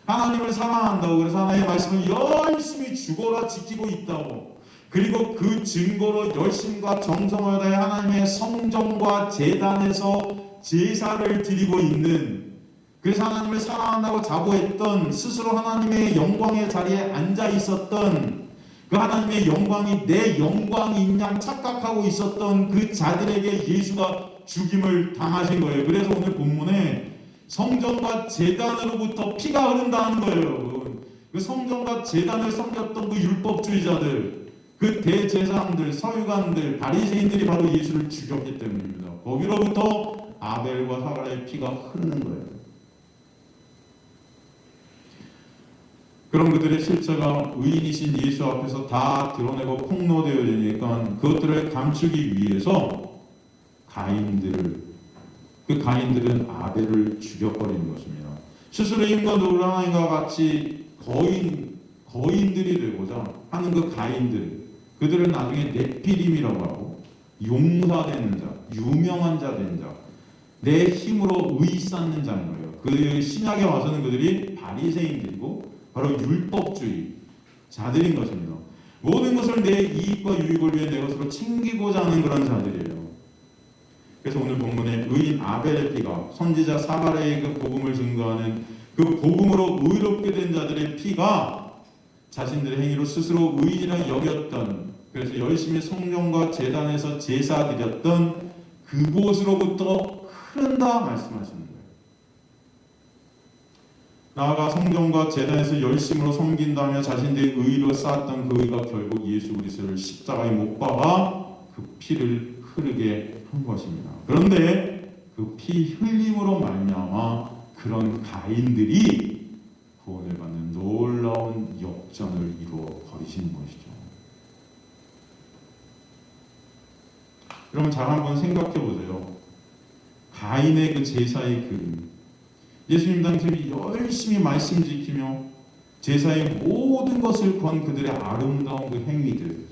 하나님을 사랑한다고, 그래서 하나님의 말씀을 열심히 죽어라 지키고 있다고, 그리고 그 증거로 열심과 정성을 다해 하나님의 성전과 제단에서 제사를 드리고 있는, 그래서 하나님을 사랑한다고 자부했던, 스스로 하나님의 영광의 자리에 앉아 있었던, 그 하나님의 영광이 내 영광인 양 착각하고 있었던 그 자들에게 예수가 죽임을 당하신 거예요. 그래서 오늘 본문에 성전과 제단으로부터 피가 흐른다는 거예요. 그 성전과 제단을 섬겼던 그 율법주의자들, 그 대제사장들, 서유관들, 바리새인들이 바로 예수를 죽였기 때문입니다. 거기로부터 아벨과 사가랴의 피가 흐르는 거예요. 그럼 그들의 실체가 의인이신 예수 앞에서 다 드러내고 폭로되어지니까 그것들을 감추기 위해서 그 가인들은 아벨을 죽여버리는 것입니다. 스스로의 힘과 노를 하나님과 같이 거인들이 되고자 하는 그 가인들, 그들은 나중에 네피림이라고 하고 용사되는 자, 유명한 자 된 자, 내 힘으로 의 쌓는 자인 거예요. 그 신약에 와서는 그들이 바리새인들이고 바로 율법주의 자들인 것입니다. 모든 것을 내 이익과 유익을 위해 내 것으로 챙기고자 하는 그런 자들이에요. 그래서 오늘 본문에 의인 아벨의 피가 선지자 사가랴의 그 복음을 증거하는 그 복음으로 의롭게 된 자들의 피가 자신들의 행위로 스스로 의인이라 여겼던, 그래서 열심히 성전과 제단에서 제사 드렸던 그곳으로부터 흐른다 말씀하시는 거예요. 나아가 성전과 제단에서 열심으로 섬긴다며 자신들의 의로 쌓았던 그 의가 결국 예수 그리스도를 십자가에 못 박아 그 피를 흐르게 한 것입니다. 그런데 그 피 흘림으로 말미암아 그런 가인들이 구원을 받는 놀라운 역전을 이루어 버리시는 것이죠. 여러분 잘 한번 생각해 보세요. 가인의 그 제사의 그림, 예수님 당시 열심히 말씀 지키며 제사의 모든 것을 건 그들의 아름다운 그 행위들,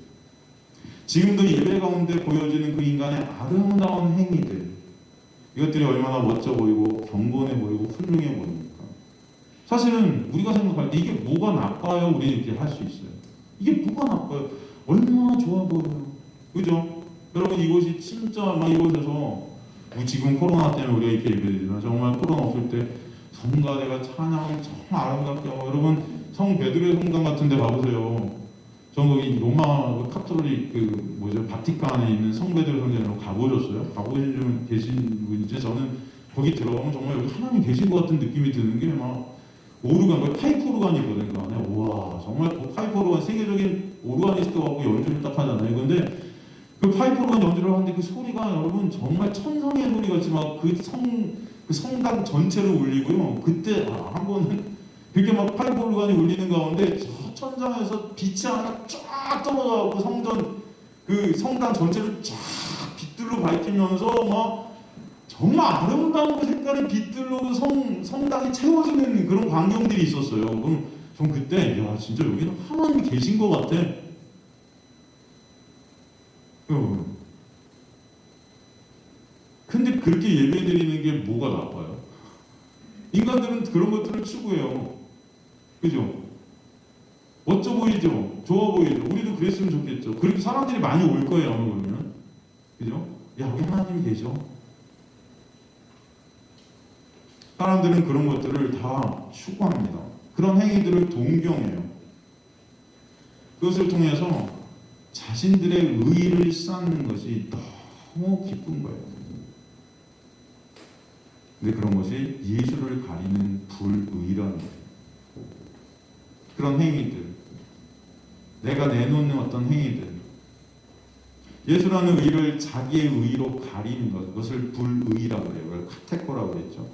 지금도 예배 가운데 보여지는 그 인간의 아름다운 행위들, 이것들이 얼마나 멋져 보이고 경건해 보이고 훌륭해 보입니까? 사실은 우리가 생각할 때 이게 뭐가 나빠요? 우리 이렇게 할 수 있어요. 이게 뭐가 나빠요? 얼마나 좋아 보여요. 그죠? 여러분 이곳이 진짜 막 이곳에서 지금 코로나 때문에 우리가 이렇게 예배드리지만 정말 코로나 없을 때 성가대가 찬양을 정말 아름답게 하고, 여러분 성 베드로의 성당 같은 데 가보세요. 저는 거기 로마 그 카톨릭 바티칸에 있는 성 베드로 성당으로 가보셨어요? 가보신 분 계신 분이지? 저는 거기 들어가면 정말 여기 하나님 계신 것 같은 느낌이 드는 게 막 오르간, 파이프 오르간이 있거든요. 그 안에. 와 정말 그 파이프 오르간, 세계적인 오르가니스트하고 연주를 딱 하잖아요. 근데 그 파이프 오르간 연주를 하는데 그 소리가 여러분 정말 천상의 소리 같지만 그 성당 전체를 울리고요. 그때 한 번은 그렇게 막 파이프 오르간이 울리는 가운데 저 천장에서 빛이 하나 쫙 떨어져갖고 그 성당 전체를 쫙 빛들로 밝히면서 막 정말 아름다운 그 색깔의 빛들로 그 성당이 채워지는 그런 광경들이 있었어요. 그럼 전 그때 야 진짜 여기는 하나님이 계신 것 같아. 근데 그렇게 예배드리는 게 뭐가 나빠요? 인간들은 그런 것들을 추구해요. 그죠? 멋져 보이죠? 좋아 보이죠? 우리도 그랬으면 좋겠죠. 그렇게 사람들이 많이 올 거예요, 아마 그러면. 그죠? 야, 여기 하나님이 계셔. 사람들은 그런 것들을 다 추구합니다. 그런 행위들을 동경해요. 그것을 통해서 자신들의 의의를 쌓는 것이 너무 기쁜 거예요. 근데 그런 것이 예수를 가리는 불의라는 거예요. 그런 행위들, 내가 내놓는 어떤 행위들, 예수라는 의를 자기의 의로 가리는 것, 그것을 불의라고 그래요. 그걸 카테코라고 그랬죠.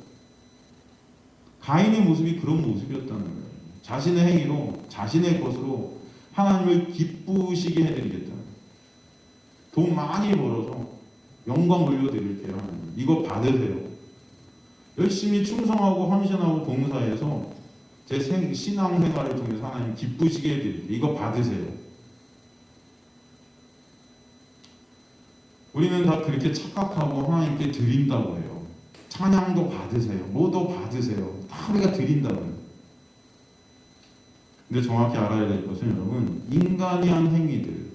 가인의 모습이 그런 모습이었다는 거예요. 자신의 행위로, 자신의 것으로 하나님을 기쁘시게 해드리겠다. 돈 많이 벌어서 영광 올려드릴게요. 이거 받으세요. 열심히 충성하고 헌신하고 봉사해서 제 신앙생활을 통해서 하나님 기쁘시게 해드릴게요. 이거 받으세요. 우리는 다 그렇게 착각하고 하나님께 드린다고 해요. 찬양도 받으세요. 뭐도 받으세요. 다 우리가 드린다고 해요. 근데 정확히 알아야 될 것은 여러분, 인간이 한 행위들,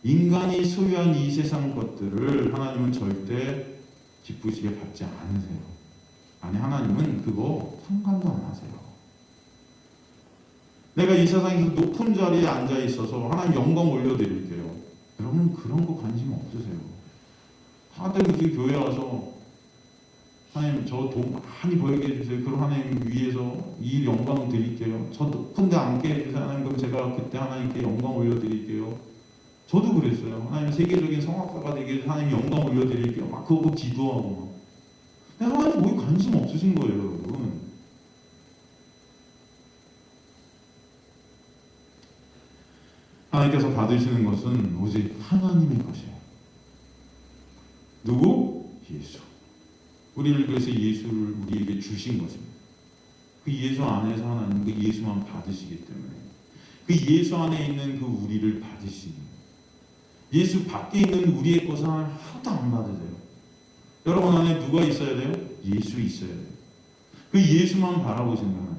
인간이 소유한 이 세상 것들을 하나님은 절대 기쁘시게 받지 않으세요. 아니, 하나님은 그거 상관도 안 하세요. 내가 이 세상에서 높은 자리에 앉아 있어서 하나님 영광 올려드릴게요. 여러분 그런 거 관심 없으세요. 다들 이렇게 교회 와서 하나님 저 돈 많이 벌게 해주세요. 그럼 하나님 위해서 이 영광 드릴게요. 저 높은 데 앉게 해주세요. 하나님 그럼 제가 그때 하나님께 영광 올려드릴게요. 저도 그랬어요. 하나님 세계적인 성악가가 되게 해서 하나님 영광 올려드릴게요. 막 그거 기도하고 막. 근데 하나님 거기 관심 없으신 거예요, 여러분. 하나님께서 받으시는 것은 오직 하나님의 것이에요. 누구? 예수. 우리를 그래서 예수를 우리에게 주신 것입니다. 그 예수 안에서 하나님 그 예수만 받으시기 때문에 그 예수 안에 있는 그 우리를 받으시는 예수 밖에 있는 우리의 것은 하나도 안 받으세요. 여러분 안에 누가 있어야 돼요? 예수 있어야 돼요. 그 예수만 바라보시는 하나님.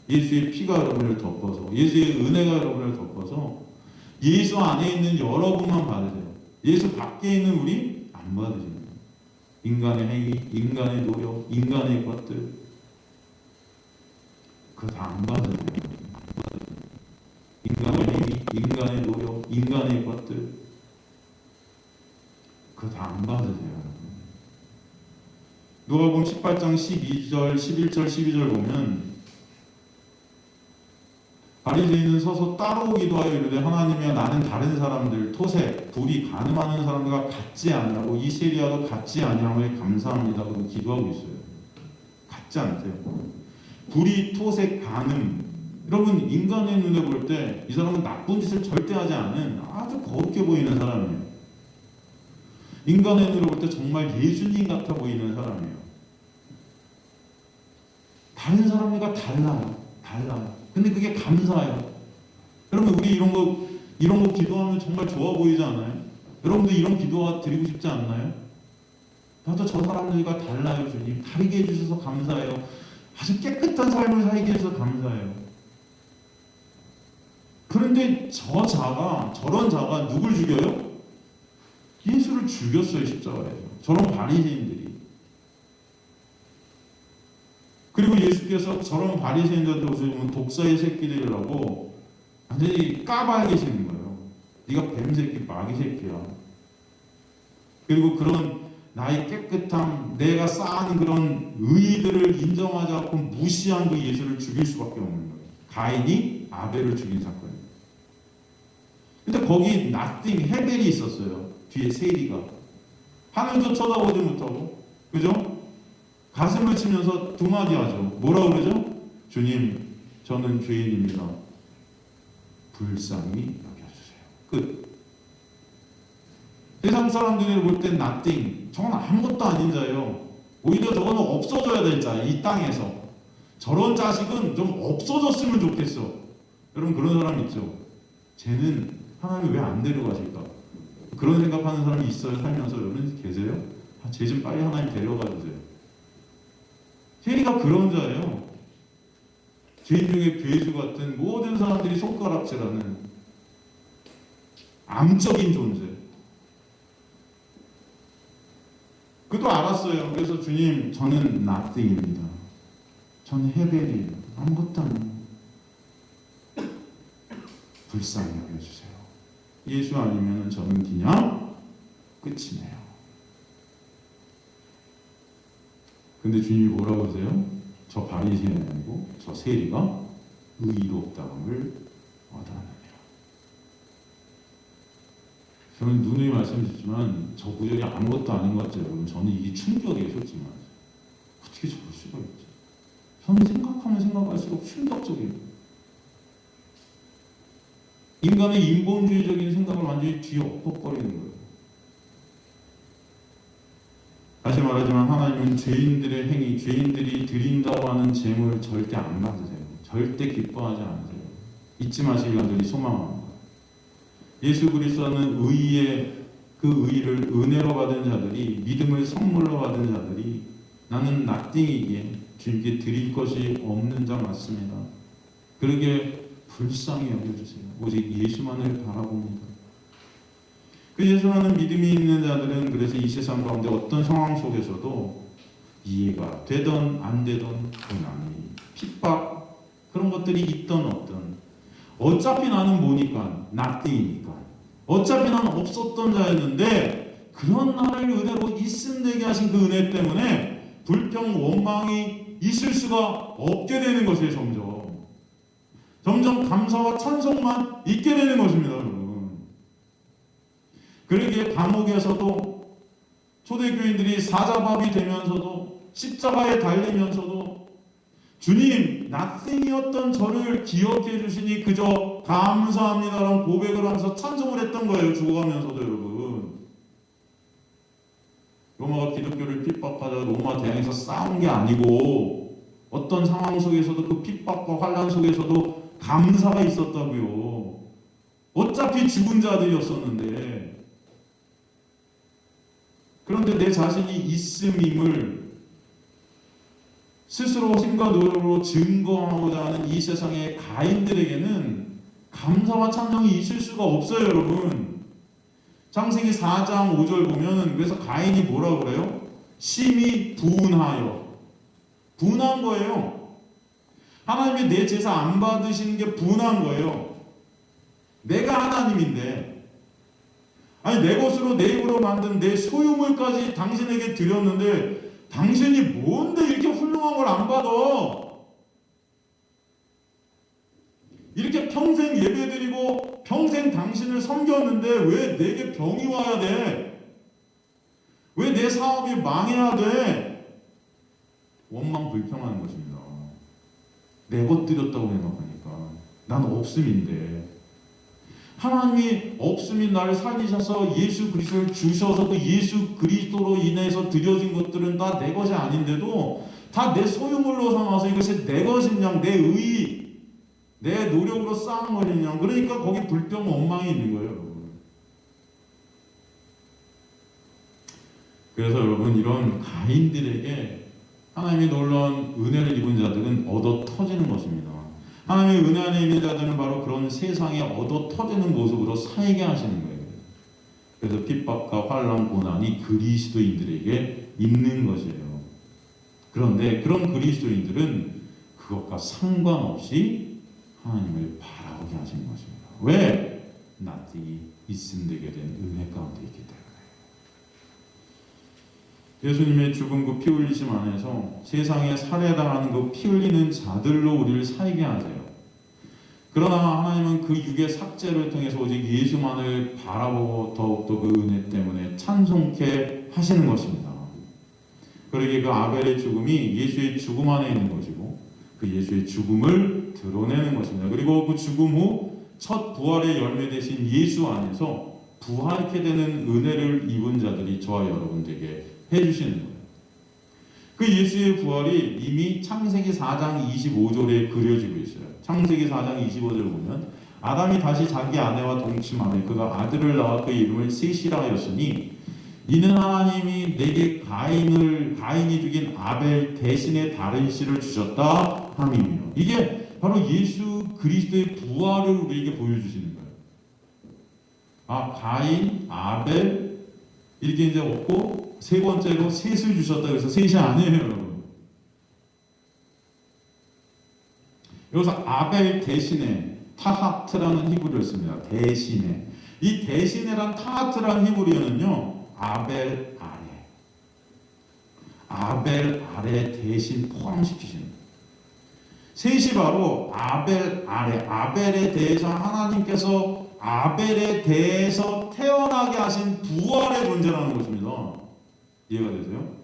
예수의 피가 여러분을 덮어서 예수의 은혜가 여러분을 덮어서 예수 안에 있는 여러분만 받으세요. 예수 밖에 있는 우리 안 받으세요. 인간의 행위, 인간의 노력, 인간의 것들 그거 다 안 받으세요. 인간의 행위, 인간의 노력, 인간의 것들 그거 다 안 받으세요. 누가복음 18장 12절, 11절, 12절 보면 바리새인은 서서 따로 기도하여 이르되 하나님이여 나는 다른 사람들 토색 불이 간음하는 사람들과 같지 아니하고 이 세리와도 같지 아니함에 감사합니다. 그러고 기도하고 있어요. 같지 않대요. 불이 토색 간음. 여러분 인간의 눈에 볼 때 이 사람은 나쁜 짓을 절대 하지 않은 아주 거룩해 보이는 사람이에요. 인간의 눈으로 볼 때 정말 예수님 같아 보이는 사람이에요. 다른 사람들과 달라요. 근데 그게 감사해요. 여러분 우리 이런 거 기도하면 정말 좋아 보이지 않아요? 여러분도 이런 기도 드리고 싶지 않나요? 나도 저 사람들과 달라요, 주님. 다르게 해주셔서 감사해요. 아주 깨끗한 삶을 살게 해주셔서 감사해요. 그런데 저런 자가 누굴 죽여요? 예수를 죽였어요, 십자가에서. 저런 바리새인들이. 그리고 예수께서 저런 바리새인들한테 오시면 독사의 새끼들이라고 완전히 까발리시는 거예요. 네가 뱀새끼, 마귀새끼야. 그리고 그런 나의 깨끗함, 내가 쌓은 그런 의의들을 인정하지 않고 무시한 그 예수를 죽일 수밖에 없는 거예요. 가인이 아벨을 죽인 사건이에요. 근데 거기 헤벨이 있었어요. 뒤에 세리가. 하늘도 쳐다보지 못하고, 그죠? 가슴을 치면서 두 마디 하죠. 뭐라고 그러죠? 주님, 저는 죄인입니다. 불쌍히 여겨주세요. 끝. 세상 사람들이 볼 땐 nothing. 저건 아무것도 아닌 자예요. 오히려 저거는 없어져야 될 자예요. 이 땅에서. 저런 자식은 좀 없어졌으면 좋겠어. 여러분 그런 사람 있죠? 쟤는 하나님 왜 안 데려가실까? 그런 생각하는 사람이 있어요. 살면서. 여러분 계세요? 쟤 좀 빨리 하나님 데려가 주세요. 세리가 그런 자예요. 죄인 중에 괴수 같은 모든 사람들이 손가락질하는 암적인 존재. 그도 알았어요. 그래서 주님, 저는 nothing입니다. 저는 헤벨이에요. 아무것도 아니에요. 불쌍히 여겨주세요. 예수 아니면 저는 그냥 끝이네요. 근데 주님이 뭐라고 하세요? 저 바리새인이 아니고 저 세리가 의롭다함을 얻어느니라. 저는 누누이 말씀드리지만 저 구절이 아무것도 아닌 것 같아요. 여러분, 저는 이게 충격이에요. 솔직히 말해서. 어떻게 저럴 수가 있지? 저는 생각하면 생각할수록 충격적이에요. 인간의 인본주의적인 생각을 완전히 뒤엎어버리는 거예요. 다시 말하지만 하나님은 죄인들의 행위, 죄인들이 드린다고 하는 재물 절대 안 받으세요. 절대 기뻐하지 않으세요. 잊지 마시길 간절히 소망합니다. 예수 그리스도는 의의 그 의를 은혜로 받은 자들이, 믿음을 선물로 받은 자들이 나는 낫띵이기에 주님께 드릴 것이 없는 자 맞습니다. 그러게 불쌍히 여겨주세요. 오직 예수만을 바라봅니다. 그 예수라는 믿음이 있는 자들은 그래서 이 세상 가운데 어떤 상황 속에서도 이해가 되던 안 되던 고난이, 핍박, 그런 것들이 있던 없던, 어차피 나는 뭐니까, 낫띵이니까, 어차피 나는 없었던 자였는데 그런 나를 은혜로 있음되게 하신 그 은혜 때문에 불평, 원망이 있을 수가 없게 되는 것이에요. 점점 감사와 찬송만 있게 되는 것입니다, 여러분. 그러기에 감옥에서도 초대교인들이 사자밥이 되면서도 십자가에 달리면서도 주님, 낫생이었던 저를 기억해 주시니 그저 감사합니다라는 고백을 하면서 찬송을 했던 거예요. 죽어가면서도 여러분. 로마가 기독교를 핍박하자 로마 대항에서 싸운 게 아니고 어떤 상황 속에서도 그 핍박과 환난 속에서도 감사가 있었다고요. 어차피 죽은 자들이었었는데, 그런데 내 자신이 있음임을 스스로 힘과 노력으로 증거하고자 하는 이 세상의 가인들에게는 감사와 찬송이 있을 수가 없어요, 여러분. 창세기 4장 5절 보면 그래서 가인이 뭐라고 그래요? 심히 분하여. 분한 거예요. 하나님이 내 제사 안 받으시는 게 분한 거예요. 내가 하나님인데, 아니 내 것으로 내 입으로 만든 내 소유물까지 당신에게 드렸는데 당신이 뭔데 이렇게 훌륭한 걸 안 받아? 이렇게 평생 예배드리고 평생 당신을 섬겼는데 왜 내게 병이 와야 돼? 왜 내 사업이 망해야 돼? 원망 불평하는 것입니다. 내 것 드렸다고 생각하니까 난 없음인데, 하나님이 없음인 나를 살리셔서 예수 그리스도를 주셔서 그 예수 그리스도로 인해서 드려진 것들은 다 내 것이 아닌데도 다 내 소유물로 삼아서 이것이 내 것이냐, 내 의, 내 노력으로 쌓은 것이냐. 그러니까 거기 불평 원망이 있는 거예요, 여러분. 그래서 여러분, 이런 가인들에게 하나님이 놀라운 은혜를 입은 자들은 얻어 터지는 것입니다. 하나님의 은혜 안에 있는 자들은 바로 그런 세상에 얻어 터지는 모습으로 살게 하시는 거예요. 그래서 핍박과 환난, 고난이 그리스도인들에게 있는 것이에요. 그런데 그런 그리스도인들은 그것과 상관없이 하나님을 바라보게 하시는 것입니다. 왜? 낫띵이 있음되게 된 은혜 가운데 있기 때문에. 예수님의 죽은 그 피 흘리심 안에서 세상에 살해당하는 그 피 흘리는 자들로 우리를 살게 하세요. 그러나 하나님은 그 육의 삭제를 통해서 오직 예수만을 바라보고 더욱더 그 은혜 때문에 찬송케 하시는 것입니다. 그러기에 그 아벨의 죽음이 예수의 죽음 안에 있는 것이고 그 예수의 죽음을 드러내는 것입니다. 그리고 그 죽음 후 첫 부활의 열매 되신 예수 안에서 부활케 되는 은혜를 입은 자들이 저와 여러분들에게 해주시는 거예요. 그 예수의 부활이 이미 창세기 4장 25절에 그려지고 있어요. 창세기 4장 25절을 보면 아담이 다시 자기 아내와 동침하며 그가 아들을 낳아 그의 이름을 셋이라 하였으니 이는 하나님이 내게 가인이 죽인 아벨 대신에 다른 씨를 주셨다 함이며, 이게 바로 예수 그리스도의 부활을 우리에게 보여주시는 거예요. 아, 가인, 아벨 이렇게 이제 없고 세 번째로 셋을 주셨다. 그래서 셋이 아니에요, 여러분. 여기서 아벨 대신에 타하트라는 히브리어를 씁니다. 대신에. 이 대신에란 타하트라는 히브리어는요, 아벨 아래 대신 포함시키시는 거예요. 셋이 바로 아벨에 대해서 하나님께서 아벨에 대해서 태어나게 하신 부활의 존재라는 것입니다. 이해가 되세요?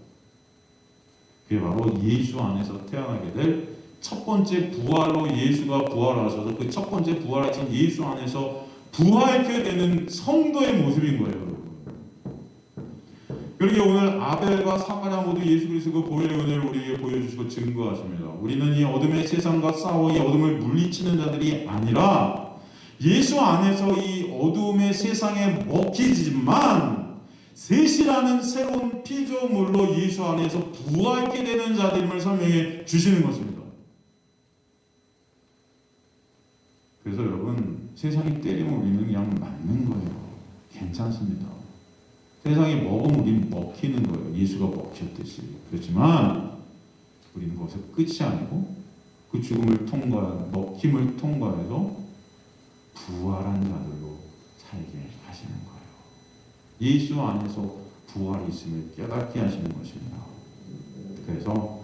그게 바로 예수 안에서 태어나게 될 첫 번째 부활로 예수가 부활하셔서 그 첫 번째 부활하신 예수 안에서 부활케 되는 성도의 모습인 거예요, 여러분. 그러게 오늘 아벨과 사마리아 모두 예수 그리스도의 보혈의 은혜를 우리에게 보여주시고 증거하십니다. 우리는 이 어둠의 세상과 싸워 이 어둠을 물리치는 자들이 아니라 예수 안에서 이 어둠의 세상에 먹히지만 셋이라는 새로운 피조물로 예수 안에서 부활케 되는 자들임을 설명해 주시는 것입니다. 그래서 여러분, 세상이 때리면 우리는 그냥 맞는 거예요. 괜찮습니다. 세상이 먹으면 우리는 먹히는 거예요. 예수가 먹혔듯이. 그렇지만 우리는 거기서 끝이 아니고 그 죽음을 먹힘을 통과해서 부활한 자들로 살게 하시는 거예요. 예수 안에서 부활이 있음을 깨닫게 하시는 것입니다. 그래서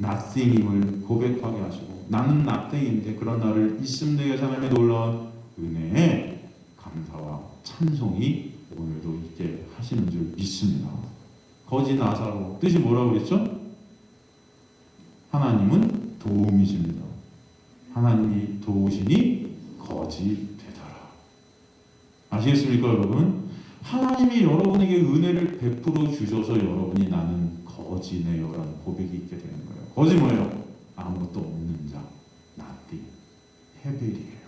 nothing임을 고백하게 하시고 나는 nothing인데 그런 나를 있음 되게 하나님의 놀라운 은혜에 감사와 찬송이 오늘도 있게 하시는 줄 믿습니다. 거지 나사로 뜻이 뭐라고 그랬죠? 하나님은 도움이십니다. 하나님이 도우시니 거지 되더라. 아시겠습니까, 여러분? 하나님이 여러분에게 은혜를 베풀어 주셔서 여러분이 나는 거지네요라는 고백이 있게 되는 거예요. 거지 뭐예요? 아무것도 없는 자, 나띠, 헤벨이에요.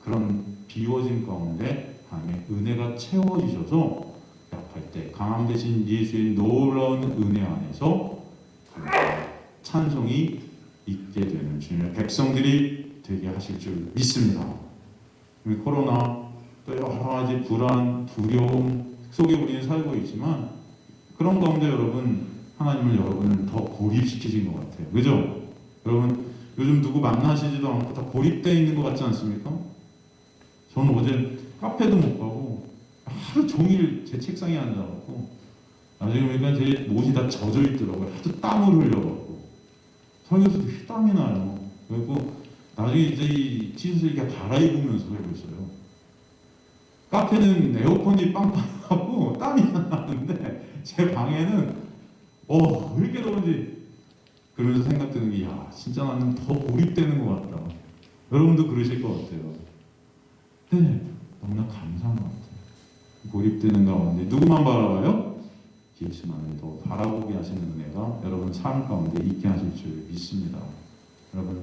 그런 비워진 가운데 하나님의 은혜가 채워지셔서 약할 때 강함 되신 예수의 놀라운 은혜 안에서 찬송이 있게 되는 주님의 백성들이 되게 하실 줄 믿습니다. 코로나 또 여러 가지 불안, 두려움 속에 우리는 살고 있지만 그런 가운데 여러분 하나님은 여러분을 더 고립시키신 것 같아요. 그죠? 여러분 요즘 누구 만나시지도 않고 다 고립되어 있는 것 같지 않습니까? 저는 어제 카페도 못 가고 하루 종일 제 책상에 앉아갖고 나중에 보니까 제 옷이 다 젖어 있더라고요. 하도 땀을 흘려갖고 설교에서도 땀이 나요. 그리고 나중에 이제 이 티셔츠를 이렇게 갈아입으면서 살고 있어요. 카페는 에어컨이 빵빵하고 땀이 안 나는데 제 방에는 왜 이렇게 더운지 그러면서 생각 드는 게 진짜 나는 더 고립되는 것 같다. 여러분도 그러실 것 같아요. 네, 너무나 감사한 것 같아요. 고립되는 가운데 누구만 바라봐요? 예수만을 더 바라보게 하시는 은혜가 여러분 삶 가운데 있게 하실 줄 믿습니다. 여러분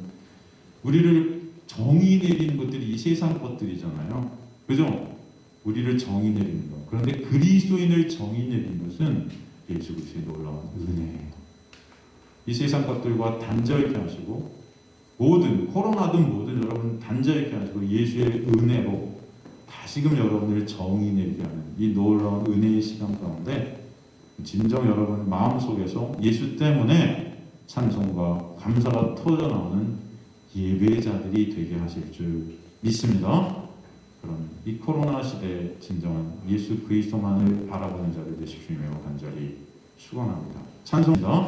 우리를 정의 내리는 것들이 이 세상 것들이잖아요. 그죠? 우리를 정의 내리는 것. 그런데 그리스도인을 정의 내리는 것은 예수 그리스도의 놀라운 은혜예요. 이 세상 것들과 단절케 하시고 모든 코로나든 뭐든 여러분 단절케 하시고 예수의 은혜로 다시금 여러분을 정의 내리게 하는 이 놀라운 은혜의 시간 가운데 진정 여러분 마음속에서 예수 때문에 찬송과 감사가 터져나오는 예배자들이 되게 하실 줄 믿습니다. 그럼 이 코로나 시대에 진정한 예수 그리스도만을 바라보는 자들 되십시오. 간절히 축원합니다. 찬송입니다.